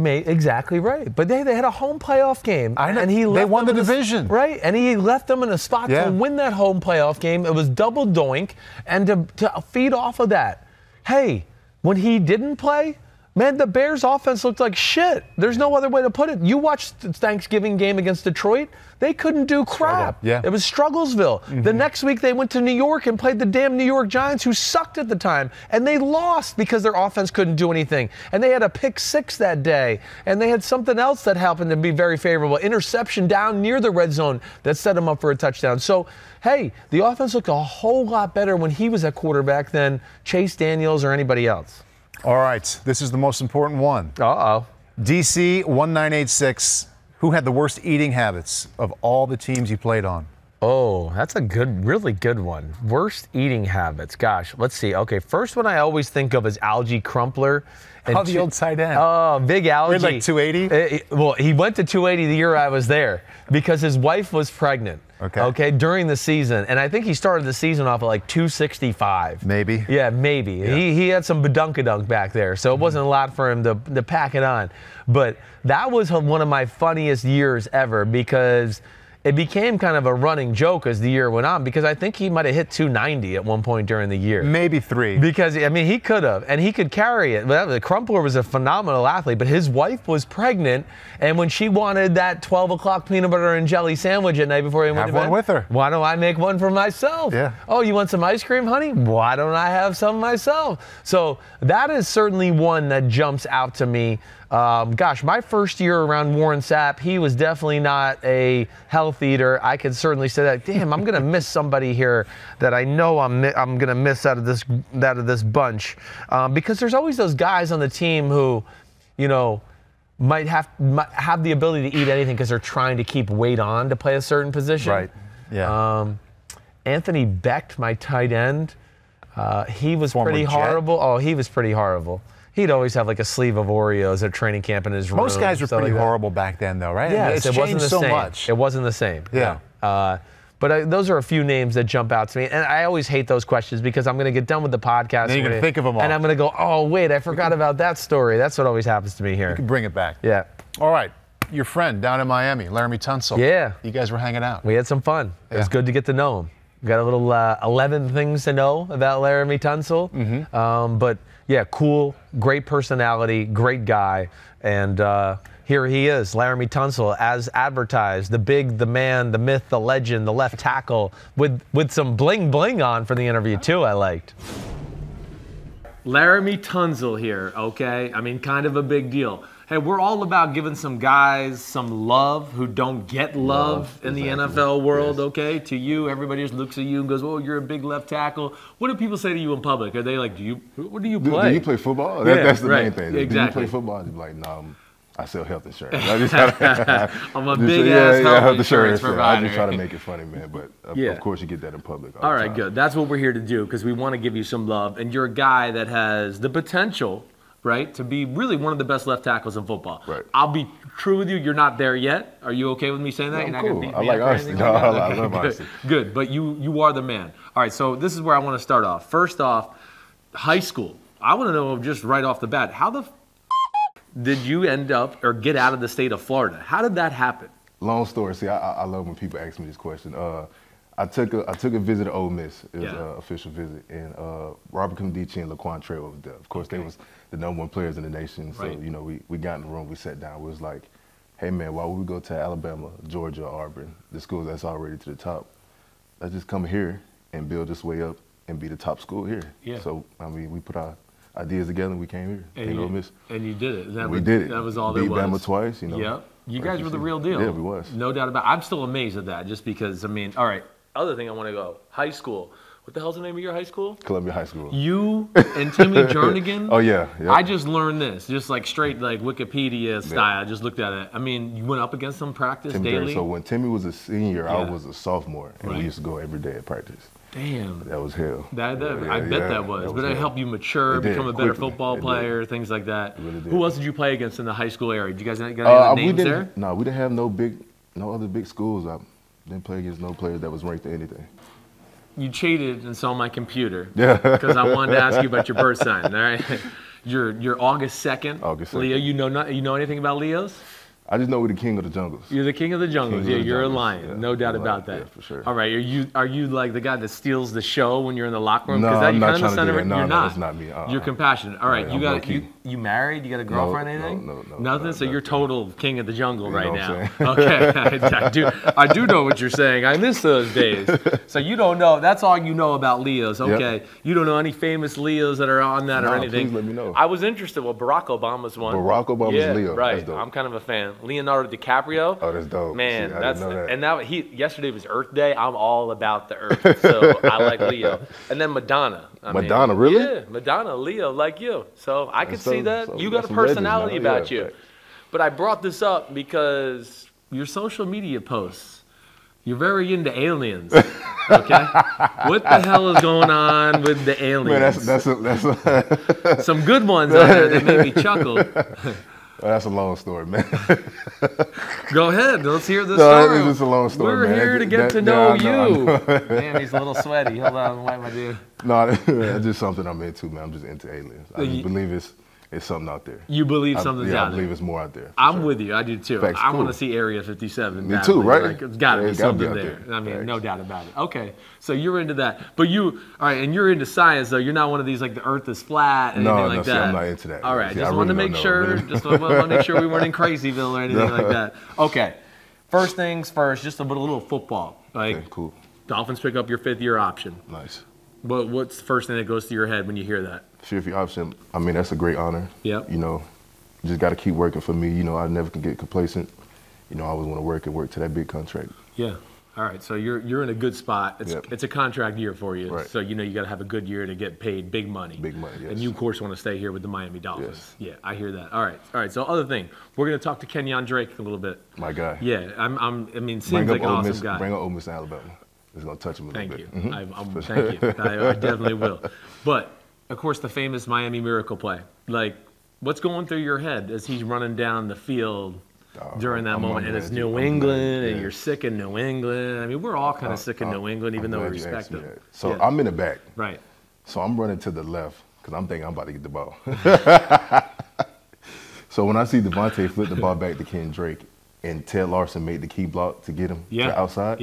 Exactly right. But they had a home playoff game. And they won the division. Right, and he left them in a spot to win that home playoff game. It was double doink, and to feed off of that. Hey, when he didn't play, Man, the Bears' offense looked like shit. There's no other way to put it. You watched the Thanksgiving game against Detroit. They couldn't do crap. Yeah. It was Strugglesville. The next week they went to New York and played the damn New York Giants, who sucked at the time. And they lost because their offense couldn't do anything. And they had a pick 6 that day. And they had something else that happened to be very favorable. Interception down near the red zone that set them up for a touchdown. So, hey, the offense looked a whole lot better when he was at quarterback than Chase Daniels or anybody else. All right, this is the most important one. Uh-oh. DC 1986. Who had the worst eating habits of all the teams you played on? Oh, that's a good, really good one. Worst eating habits. Gosh, let's see. Okay, first one I always think of is Algie Crumpler. Oh, the old tight end. Oh, big Algie. We're like 280? Well, he went to 280 the year I was there because his wife was pregnant. Okay, during the season. And I think he started the season off at like 265. Maybe. Yeah, maybe. Yeah. He had some badunkadunk back there, so it wasn't a lot for him to pack it on. But that was one of my funniest years ever because it became kind of a running joke as the year went on because I think he might have hit 290 at one point during the year. Maybe 3. Because, I mean, he could have, and he could carry it. The Crumpler was a phenomenal athlete, but his wife was pregnant, and when she wanted that 12 o'clock peanut butter and jelly sandwich at night before he went to bed, have one with her. Why don't I make one for myself? Yeah. Oh, you want some ice cream, honey? Why don't I have some myself? So that is certainly one that jumps out to me. Gosh, my first year around Warren Sapp, he was definitely not a health eater. I could certainly say that. Damn, I'm gonna miss somebody here that I know I'm gonna miss out of this bunch, because there's always those guys on the team who, you know, might have the ability to eat anything because they're trying to keep weight on to play a certain position. Right. Yeah. Anthony Becht, my tight end, he was Former pretty Jet. horrible. Oh, he was pretty horrible. He'd always have like a sleeve of Oreos at training camp in his room. Most guys were stuff pretty like that. horrible back then, though, right? Yeah, it's it wasn't changed the so same. much. It wasn't the same. Yeah. But those are a few names that jump out to me. And I always hate those questions because I'm going to get done with the podcast. Then you're going to think of them all. And I'm going to go, oh, wait, I forgot about that story. That's what always happens to me here. You can bring it back. Yeah. All right. Your friend down in Miami, Laremy Tunsil. Yeah. You guys were hanging out. We had some fun. It was good to get to know him. We got a little 11 things to know about Laremy Tunsil. But, yeah, cool, great personality, great guy. And here he is, Laremy Tunsil, as advertised, the big, the man, the myth, the legend, the left tackle, with some bling-bling on for the interview, too, I liked. Laremy Tunsil here, okay? I mean, kind of a big deal. Hey, we're all about giving some guys some love who don't get love in the NFL world, okay? To you, everybody just looks at you and goes, oh, you're a big left tackle. What do people say to you in public? Are they like, what do you play? Do you play football? Yeah, That's the right. main thing. Exactly. Do you play football? You'd be like, no, I sell health insurance. I'm a big-ass health insurance provider. I just try to make it funny, man. But of course, you get that in public. All right, good. That's what we're here to do because we want to give you some love. And you're a guy that has the potential, right, to be really one of the best left tackles in football. Right. I'll be true with you. You're not there yet. Are you okay with me saying that? No, You're not cool. going to beat I me like up or honesty. anything No, like that? I Okay, love honesty. Good, but you are the man. All right, so this is where I want to start off. First off, high school. I want to know just right off the bat, how the did you end up or get out of the state of Florida? How did that happen? Long story. See, I love when people ask me this question. I took a visit to Ole Miss. It was an official visit, and Robert Kumdici and Laquan Trejo was there. Of course, they was the #1 players in the nation. So you know, we got in the room, we sat down. We was like, hey man, why would we go to Alabama, Georgia, Auburn, the schools that's already to the top? Let's just come here and build this way up and be the top school here. Yeah. So I mean, we put our ideas together and we came here. And Ole Miss. And you did it. We did it. That was all there was. Beat Bama twice, you know. Yep. You guys were the real deal. Yeah, we was. No doubt about it. I'm still amazed at that just because, I mean, all right, other thing I want to go, high school. What the hell's the name of your high school? Columbia High School. You and Timmy Jernigan? Oh, yeah. Yep. I just learned this, just like straight like Wikipedia style. I just looked at it. I mean, you went up against them practice daily? So when Timmy was a senior, I was a sophomore, and we used to go every day at practice. Damn. That was hell. I bet that was. But it helped you mature, become a better football player, things like that. Really did. Who else did you play against in the high school area? Did you guys get any other names there? No, we didn't have no other big schools. I didn't play against no players that was ranked or anything. You cheated and saw my computer. Yeah. Because I wanted to ask you about your birth sign. All right. You're August 2nd. August 2nd. Leo, you know anything about Leos? I just know we're the king of the jungles. You're the king of the jungles. Yeah, you're a lion. Yeah, no doubt about that. Yeah, for sure. All right. Are you like the guy that steals the show when you're in the locker room? No, That I'm you not kind of trying to do that. No, you're no, not. that's not me. You're compassionate. All right. Yeah, you married? You got a girlfriend? Anything? No. Nothing. No, so you're total king of the jungle right now. What Okay. I do know what you're saying. I miss those days. So you don't know. That's all you know about Leos. Okay. Yep. You don't know any famous Leos that are on that or anything. Please let me know. I was interested. Well, Barack Obama's one. Barack Obama's Leo. Right. That's dope. I'm kind of a fan. Leonardo DiCaprio. Oh, that's dope. Man, See, I didn't know that. and now yesterday was Earth Day. I'm all about the Earth, so I like Leo. And then Madonna. Madonna, really? Yeah, Madonna, Leo, like you. So I could see that. So you got a some personality legends, about you. Right. But I brought this up because your social media posts, you're very into aliens. Okay, what the hell is going on with the aliens? Man, that's some good ones out there that made me chuckle. That's a long story, man. Go ahead. Let's hear the story. It's just a long story, We're man. here to get to know you. I know. Man, he's a little sweaty. Hold on, wipe my dude. No, that's just something I'm into, man. I'm just into aliens. I just believe it's something out there. You believe something's out there? I believe it's more out there. I'm with you. I do too. Facts, I cool. want to see Area 57. Me badly. too, right? Like, it's got to be something out there. I mean, Facts. no doubt about it. Okay, so you're into that. But all right, and you're into science, though. You're not one of these, like, the Earth is flat, anything like that. I'm not into that. All right, See, just I wanted really to make don't sure. know, really. Just want to make sure we weren't in Crazyville or anything like that. Okay, first things first, just a little football. Like, Okay, cool. Dolphins pick up your 5th-year option. Nice. What's the first thing that goes to your head when you hear that? Fifth option. I mean, that's a great honor. Yep. You know, you just got to keep working for me. You know, I never can get complacent. You know, I always want to work to that big contract. Yeah. All right. So you're in a good spot. It's a contract year for you. Right. So you know you got to have a good year to get paid big money. Big money, yes. And you of course want to stay here with the Miami Dolphins. Yes. Yeah, I hear that. All right. So other thing, we're gonna talk to Kenyon Drake a little bit. My guy. Yeah. Seems like an awesome guy. Bring up Ole Miss to Alabama. It's gonna touch him a little bit. Thank you. Thank you. I definitely will. But of course, the famous Miami Miracle play. Like, what's going through your head as he's running down the field during that moment? And it's New England, and you're sick in New England. I mean, we're all kind of sick in New England, even though we respect them. So I'm in the back. Right. So I'm running to the left because I'm thinking I'm about to get the ball. So when I see Devontae flip the ball back to Ken Drake and Ted Larson made the key block to get him to outside,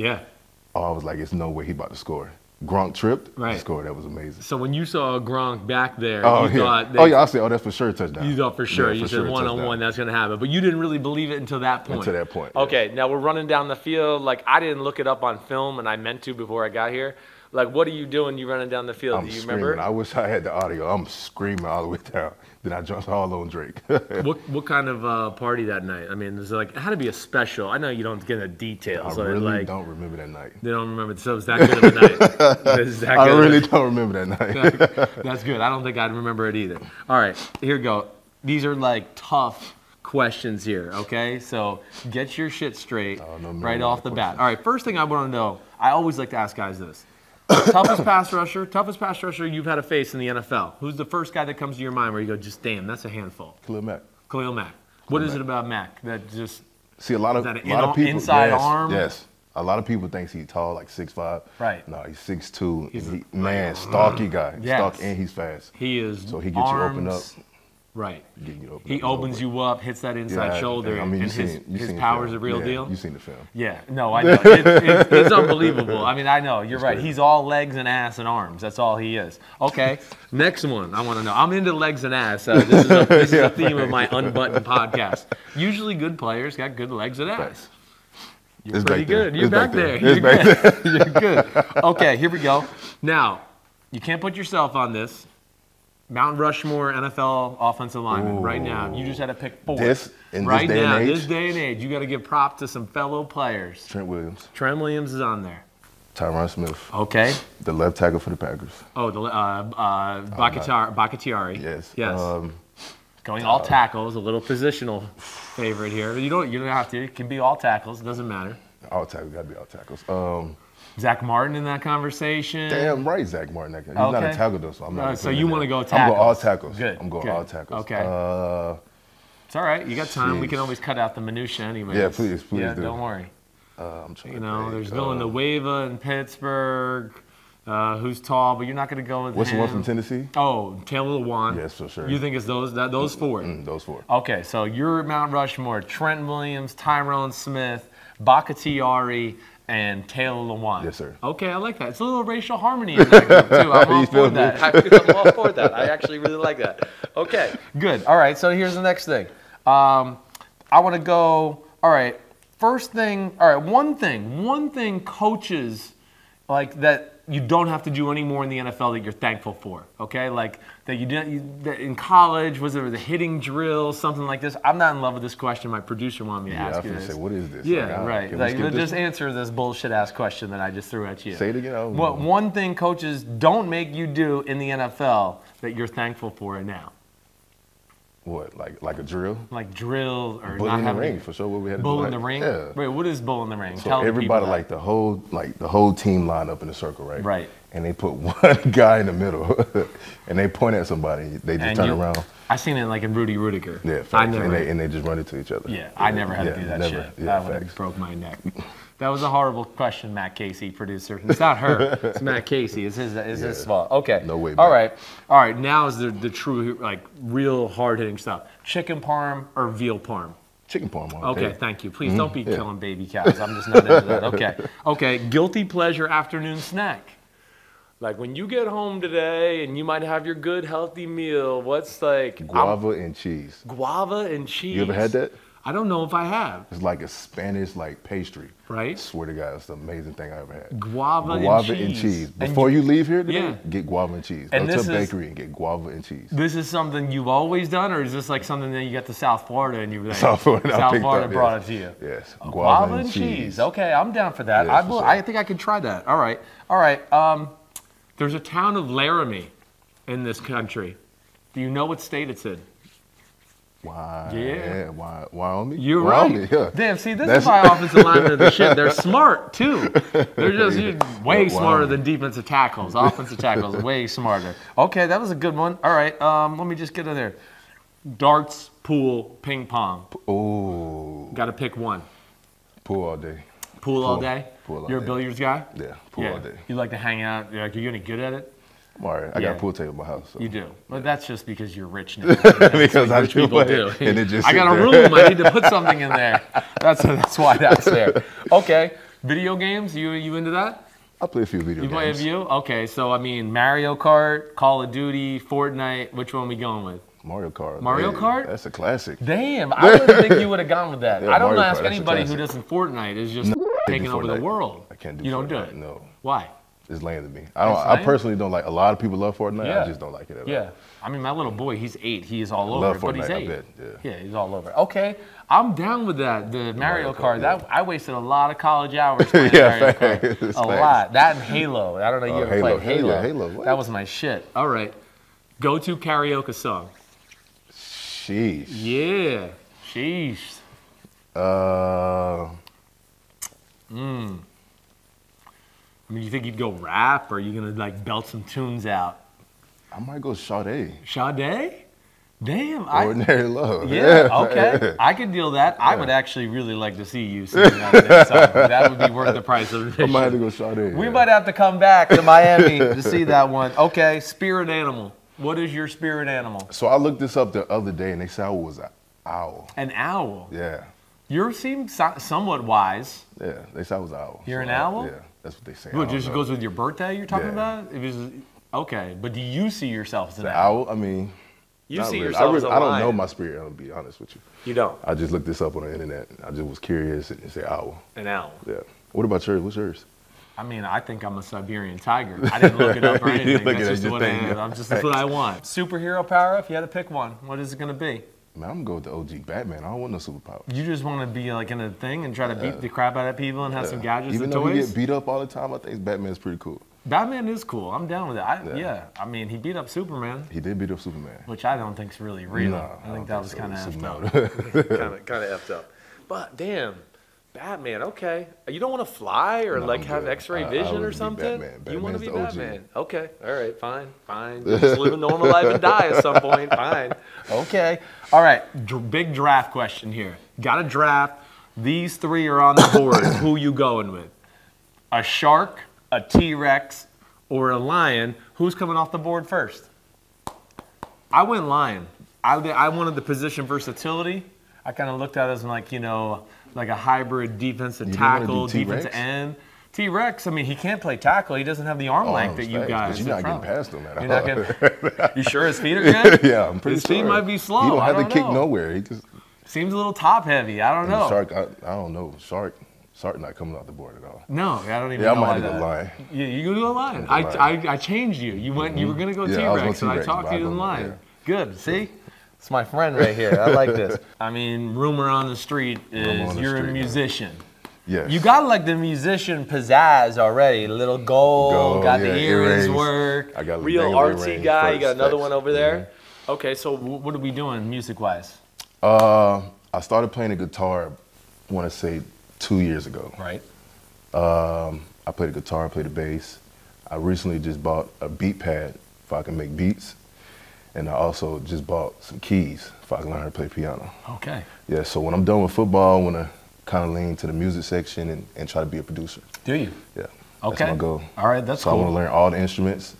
I was like, it's no way he about to score. Gronk tripped, he scored. That was amazing. So when you saw Gronk back there, you thought... I said, that's for sure a touchdown. You thought for sure. Yeah, you said one-on-one, that's going to happen. But you didn't really believe it until that point. Until that point, Okay, now we're running down the field. Like, I didn't look it up on film, and I meant to before I got here. Like, what are you doing? You running down the field? Do you remember? I wish I had the audio. I'm screaming all the way down. Then I jumped all on Drake. What kind of party that night? I mean, it had to be a special. I know you don't get the details. I really don't remember that night. They don't remember. So it was that good of a night. I really don't remember that night. That's good. I don't think I'd remember it either. All right, here we go. These are like tough questions here, okay? So get your shit straight right off the bat. All right, first thing I want to know, I always like to ask guys this. toughest pass rusher you've had to face in the NFL. Who's the first guy that comes to your mind where you go, just damn, that's a handful? Khalil Mack. Khalil Mack. What is it about Mack that just... See, a lot of people... Inside arm? Yes. A lot of people think he's tall, like 6'5". Right. No, he's 6'2". Stocky guy. Yes. Stocky, and he's fast. He is. So he gets you open up. Right. He opens you up, hits that inside shoulder, I mean, and his power's a real deal. You've seen the film. Yeah. No, I know. It's unbelievable. I mean, I know. You're right. He's all legs and ass and arms. That's all he is. Okay. Next one. I want to know. I'm into legs and ass. This is a theme of my Unbuttoned podcast. Usually good players got good legs and ass. You're pretty good. You're back there. You're good. You're good. Okay, here we go. Now, you can't put yourself on this. Mount Rushmore NFL offensive lineman right now. You just had to pick 4. This day and age? This day and age, you got to give props to some fellow players. Trent Williams. Trent Williams is on there. Tyron Smith. Okay. The left tackle for the Packers. Oh, Bakhtiari. Yes. Yes. Going all tackles, a little positional favorite here. You don't have to. It can be all tackles. It doesn't matter. All tackles. Got to be all tackles. Zach Martin in that conversation. Damn right, Zach Martin. He's not a tackle though, so I'm not. So you want to go tackles? I'm going all tackles. Good. I'm going all tackles. Okay. It's all right. You got time. We can always cut out the minutia anyway. Yeah, please do. Don't worry. I'm trying. There's Villanueva in Pittsburgh. Who's tall, but you're not going to go with What's him. the one from Tennessee? Oh, Taylor Lewan. Yes, for sure. You think it's those four? Those four. Okay, so you're Mount Rushmore: Trent Williams, Tyrone Smith, Bakhtiari, and Taylor Lewan. Yes, sir. Okay, I like that. It's a little racial harmony in that group, too. I'm all for that. I'm all for that. I actually really like that. Okay, good. All right, so here's the next thing. I want to go, all right, first thing, all right, one thing coaches like that you don't have to do anymore in the NFL that you're thankful for, okay? Like that you didn't, that in college, was there the hitting drill, something like this? I'm not in love with this question. My producer wanted me to ask you this. Say, what is this? Yeah, like, right. Like, just answer this bullshit-ass question that I just threw at you. Say it again. What one thing coaches don't make you do in the NFL that you're thankful for now? What, like a drill? Like drill or bull not in the having ring for sure. What we had to bull do, in the ring? Yeah. Wait, what is bull in the ring? So Tell everybody, the the whole team line up in a circle, right? Right. And they put one guy in the middle, and they point at somebody. They just turn around. I seen it like in Rudy Rudiger. Yeah, facts. I never. And they just run into each other. Yeah, I never had to do that shit. Yeah, that would have broke my neck. That was a horrible question, Matt Casey, producer. It's not her. It's Matt Casey. It's his fault. Okay. No way. All right. Now is the true, like, real hard hitting stuff. Chicken parm or veal parm? Chicken parm. Okay, thank you. Please don't be killing baby cows. I'm just not into that. Okay. Okay. Guilty pleasure afternoon snack. Like when you get home today and you might have your good healthy meal. What's like guava and cheese? Guava and cheese. You ever had that? I don't know if I have. It's like a Spanish pastry. Right. I swear to God, it's the amazing thing I ever had. Guava and cheese. Before you leave here today, get guava and cheese. Go to a bakery and get guava and cheese. This is something you've always done, or is this like something that you got to South Florida and you were like, South Florida brought it to you? Yes. Guava and cheese. Okay, I'm down for that. Yes, I think I could try that. All right. There's a town of Laremy in this country. Do you know what state it's in? Wyoming? You're Wyoming, right. Yeah. Damn, see, this is why offensive linemen are the shit. They're smart, too. They're just way smarter than defensive tackles. Offensive tackles, way smarter. Okay, that was a good one. All right, let me just get in there. Darts, pool, ping pong. Oh. Got to pick one. Pool all day. Pool all day? Pool all You're day. a billiards guy? Yeah, pool all day. You like to hang out? Are you any good at it? I'm all right. I got a pool table in my house. So. You do. Well, that's just because you're rich now. Because rich people do. And it just I got a room. I need to put something in there. That's why that's there. Okay. Video games. You into that? I play a few video games. You play a few? Okay. So I mean, Mario Kart, Call of Duty, Fortnite. Which one we going with? Mario Kart. Mario Kart? That's a classic. Damn. I wouldn't think you would have gone with that. Yeah, I don't Mario ask Kart, anybody who doesn't Fortnite is just taking over the world. I can't do You don't Fortnite, do it? No. Why? It's lame to me. I personally don't like. A lot of people love Fortnite. Yeah. I just don't like it at all. Yeah. I mean, my little boy, he's 8. He is all over love it, but he's Fortnite, 8. I bet, Yeah, he's all over it. Okay, I'm down with that. The Mario Kart. yeah. That I wasted a lot of college hours playing Mario Kart. A lot. That and Halo. I don't know if you ever played Halo. Yeah, Halo. What? That was my shit. All right. Go-to karaoke song. Sheesh. Yeah. Sheesh. I mean, you think you'd go rap, or are you gonna like belt some tunes out? I might go Sade. Sade? Damn. Ordinary Love. Yeah, okay. I could deal that. I would actually really like to see you singing that song. That would be worth the price of admission. I might have to go Sade. We might have to come back to Miami to see that one. Okay, spirit animal. What is your spirit animal? So I looked this up the other day, and they said I was an owl. An owl? Yeah. You seem somewhat wise. Yeah, they said I was an owl. You're an owl? Yeah, that's what they say. What, just goes with your birthday you're talking Yeah. about? Okay, but do you see yourself as an The owl? owl, I mean, You not see really. yourself as a I don't lion. know my spirit animal, to be honest with you. You don't? I just looked this up on the internet. I just was curious and said owl. An owl. Yeah. What about yours? What's yours? I mean, I think I'm a Siberian tiger. I didn't look it up or anything. That's just what I am. That's what I want. Superhero power, if you had to pick one, what is it going to be? Man, I'm going to go with the OG Batman. I don't want no superpower. You just want to be like in a thing and try to beat the crap out of people and have some gadgets Even and though toys? he get beat up all the time, I think Batman's pretty cool. Batman is cool. I'm down with it. Yeah. I mean, he beat up Superman, He did beat up Superman. which I don't think's really real. No, I think that was kind of effed up. up. Kind of effed up. But damn, Batman. Okay, you don't want to fly or No, like I'm have good. X-ray I vision would or be something. Batman. You want to be Batman's the OG. Batman? Okay, all right, fine. Just live a normal life and die at some point. Fine. Okay. All right. Big draft question here. Got a draft. These three are on the board. Who you going with? A shark, a T-Rex, or a lion, who's coming off the board first? I went lion. I wanted the position versatility. I kind of looked at it as like, you know, like a hybrid defensive tackle, defensive end. T-Rex, I mean, he can't play tackle. He doesn't have the arm length that you guys. But you're not getting past him at all. You're not getting, you sure his feet are good? Yeah, I'm pretty his sure. His feet might be slow. He don't have to to kick nowhere. He just seems a little top heavy. I don't know. Shark, I don't know. Shark not coming off the board at all. No, I don't even know. Yeah, I might go lion. Yeah, you go lion. I changed you. You went. You were gonna go T-Rex, and I talked you to the lion. Yeah. Good. See. It's my friend right here. I like this. I mean, rumor on the street is you're a musician. Yes. You got like the musician pizzazz already. Little gold, got the earrings work. I got real artsy guy. You got another one over there. Okay, so what are we doing music-wise? I started playing the guitar, I want to say 2 years ago. Right. I played the guitar, I played the bass. I recently just bought a beat pad if I can make beats. And I also just bought some keys if I can learn how to play piano. Okay. Yeah, so when I'm done with football, I want to kind of lean to the music section and try to be a producer. Do you? Yeah. Okay. That's my goal. All right, that's cool. So I want to learn all the instruments.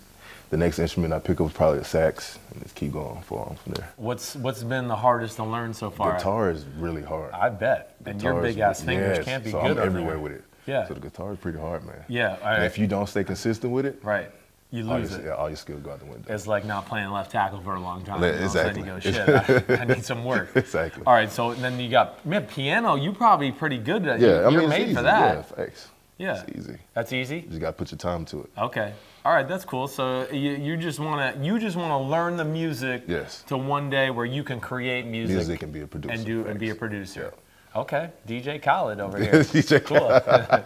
The next instrument I pick up is probably a sax, and just keep going from there. What's been the hardest to learn so far? Guitar is really hard. I bet. And your big-ass fingers can't be so good I'm everywhere with it. Yeah. So the guitar is pretty hard, man. Yeah. And if you don't stay consistent with it, right. You lose it. Yeah, all your skills go out the window. It's like not playing left tackle for a long time. Exactly. You go, shit, I need some work. Exactly. All right, so then you got, piano, you probably pretty good at. Yeah, You're made for that. Yeah, thanks. Yeah. It's easy. That's easy? You just got to put your time to it. Okay. All right, that's cool. So you just want to learn the music to one day where you can create music and be a producer. And be a producer. Yeah. Okay. DJ Khaled over here. DJ Khaled. Cool.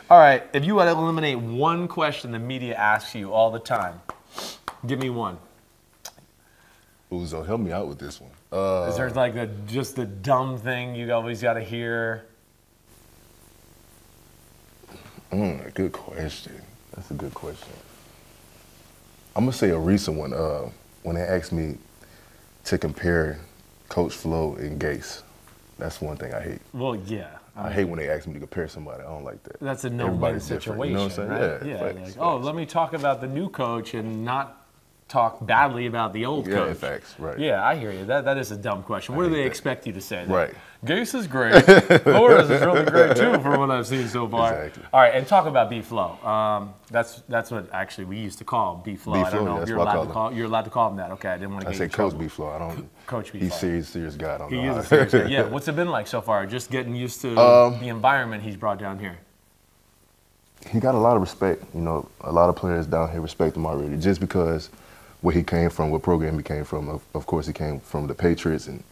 All right, if you had to eliminate one question the media asks you all the time, give me one. Ooh, so help me out with this one. Is there like just the dumb thing you always got to hear? Good question. That's a good question. I'm going to say a recent one. When they asked me to compare Coach Flo and Gase, that's one thing I hate. Well, yeah. I hate when they ask me to compare somebody. I don't like that. That's a no-win situation, you know what I'm saying? right? Yeah. Facts, like, let me talk about the new coach and not talk badly about the old coach. Yeah, facts, right. Yeah, I hear you. That is a dumb question. What do they expect you to say? Right. Gase is great. Flores is really great, too, from what I've seen so far. Exactly. All right, and talk about B-Flow. That's what actually we used to call B-Flow. I don't know if you're allowed to call him that. Okay, I didn't want to get you in trouble. I say Coach B-Flow. I don't. Coach B-Flow. He's serious guy. I don't know. He is a serious guy. Yeah. What's it been like so far? Just getting used to the environment he's brought down here. He got a lot of respect. You know, a lot of players down here respect him already, just because where he came from, what program he came from. Of course, he came from the Patriots, and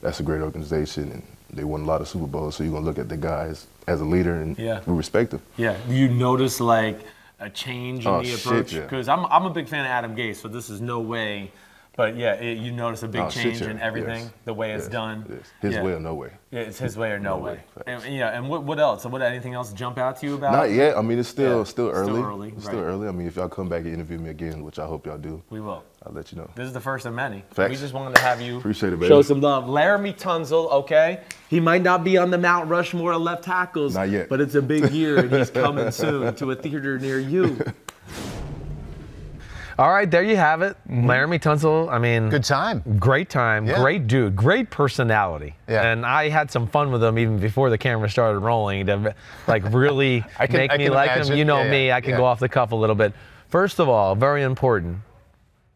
that's a great organization, and they won a lot of Super Bowls. So you're gonna look at the guys as a leader, and we respect him. Yeah. Do you notice like a change in the approach? Because I'm a big fan of Adam Gase, so this is no way. But yeah, you notice a big change in everything, the way it's done. Yes. His way or no way. Yeah, it's his way or no way. And what else? Would anything else jump out to you about? Not yet. I mean, it's still early. Still early. It's still early. I mean, if y'all come back and interview me again, which I hope y'all do, we will. I'll let you know. This is the first of many. Facts. We just wanted to have you Appreciate it, baby. show some love. Laremy Tunsil, okay? He might not be on the Mount Rushmore of left tackles. Not yet. But it's a big year, and he's coming soon to a theater near you. All right, there you have it. Laremy Tunsil, I mean. Good time. Great time. Yeah. Great dude. Great personality. Yeah. And I had some fun with him even before the camera started rolling to like really make me like him. You know me, I can go off the cuff a little bit. First of all, very important.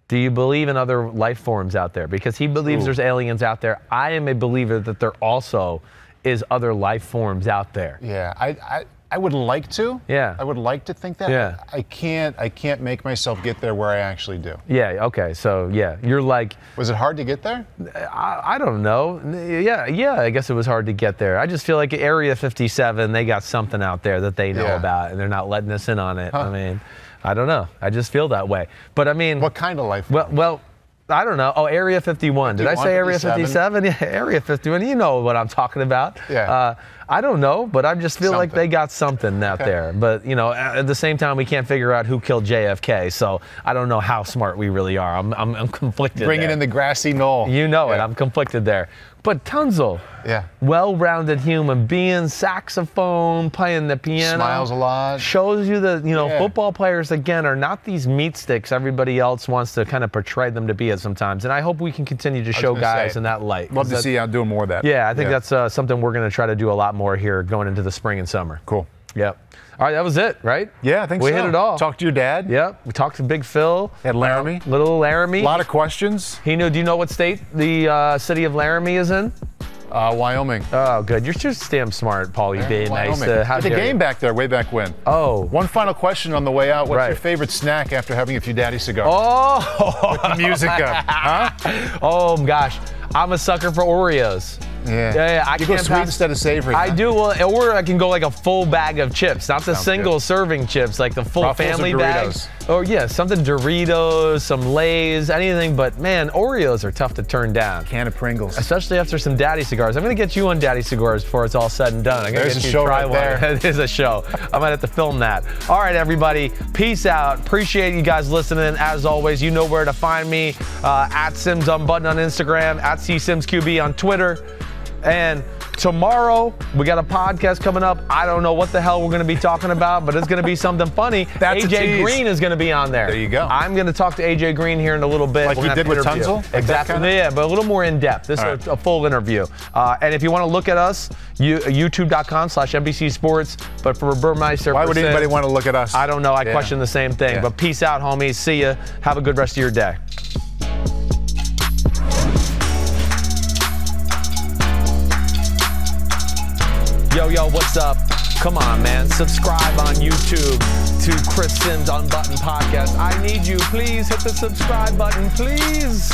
Do you believe in other life forms out there? Because he believes there's aliens out there. I am a believer that there also is other life forms out there. Yeah, I would like to. Yeah. I would like to think that. Yeah. I can't make myself get there where I actually do. Yeah, okay. So, yeah, you're like. Was it hard to get there? I don't know. Yeah, I guess it was hard to get there. I just feel like Area 57, they got something out there that they know about, and they're not letting us in on it. I mean, I don't know. I just feel that way. But, I mean. What kind of life? Well, I don't know. Oh, Area 51. Did I say Area 57? Yeah, Area 51. You know what I'm talking about. Yeah. I don't know, but I just feel like they got something out there. But, you know, at the same time, we can't figure out who killed JFK, so I don't know how smart we really are. I'm conflicted Bringing in the grassy knoll. You know it. I'm conflicted there. But Tunsil, well-rounded human being, saxophone, playing the piano. Smiles a lot. Shows you that, you know, football players, again, are not these meat sticks everybody else wants to kind of portray them to be at sometimes. And I hope we can continue to show guys in that light. Love to see you out doing more of that. Yeah, I think that's something we're going to try to do a lot more here going into the spring and summer. Cool. Yep. All right, that was it, right? Yeah, I think so. We hit it all. Talked to your dad. Yep. We talked to Big Phil. Had Laremy. Little Laremy. A lot of questions. Do you know what state the city of Laremy is in? Wyoming. Oh, good. You're just damn smart, Paul. You being nice. Did the game back there way back when. Oh. One final question on the way out. What's your favorite snack after having a few daddy cigars? Oh. With the music up. Huh? Oh, gosh. I'm a sucker for Oreos. Yeah. I you go sweet instead of savory. I do. Well, or I can go like a full bag of chips, not the single serving chips, like the full Ruffles family or bag. Doritos? Oh yeah, something Doritos, some Lay's, anything. But man, Oreos are tough to turn down. Can of Pringles. Especially after some daddy cigars. I'm gonna get you on daddy cigars before it's all said and done. I'm gonna There's get a you show to try right one. there. It is a show. I might have to film that. All right, everybody. Peace out. Appreciate you guys listening. As always, you know where to find me. At Simms Unbuttoned on Instagram. At CSimsQB on Twitter. And tomorrow, we got a podcast coming up. I don't know what the hell we're going to be talking about, but it's going to be something funny. That's AJ Green is going to be on there. There you go. I'm going to talk to AJ Green here in a little bit. Like we did with Tunsil? Exactly. Yeah, but a little more in depth. This is a full interview. And if you want to look at us, youtube.com/NBC Sports. But for Burmeister, why would anybody want to look at us? I don't know. I question the same thing. But peace out, homies. See ya. Have a good rest of your day. Yo, what's up? Come on, man. Subscribe on YouTube to Chris Simms Unbuttoned Podcast. I need you. Please hit the subscribe button, please.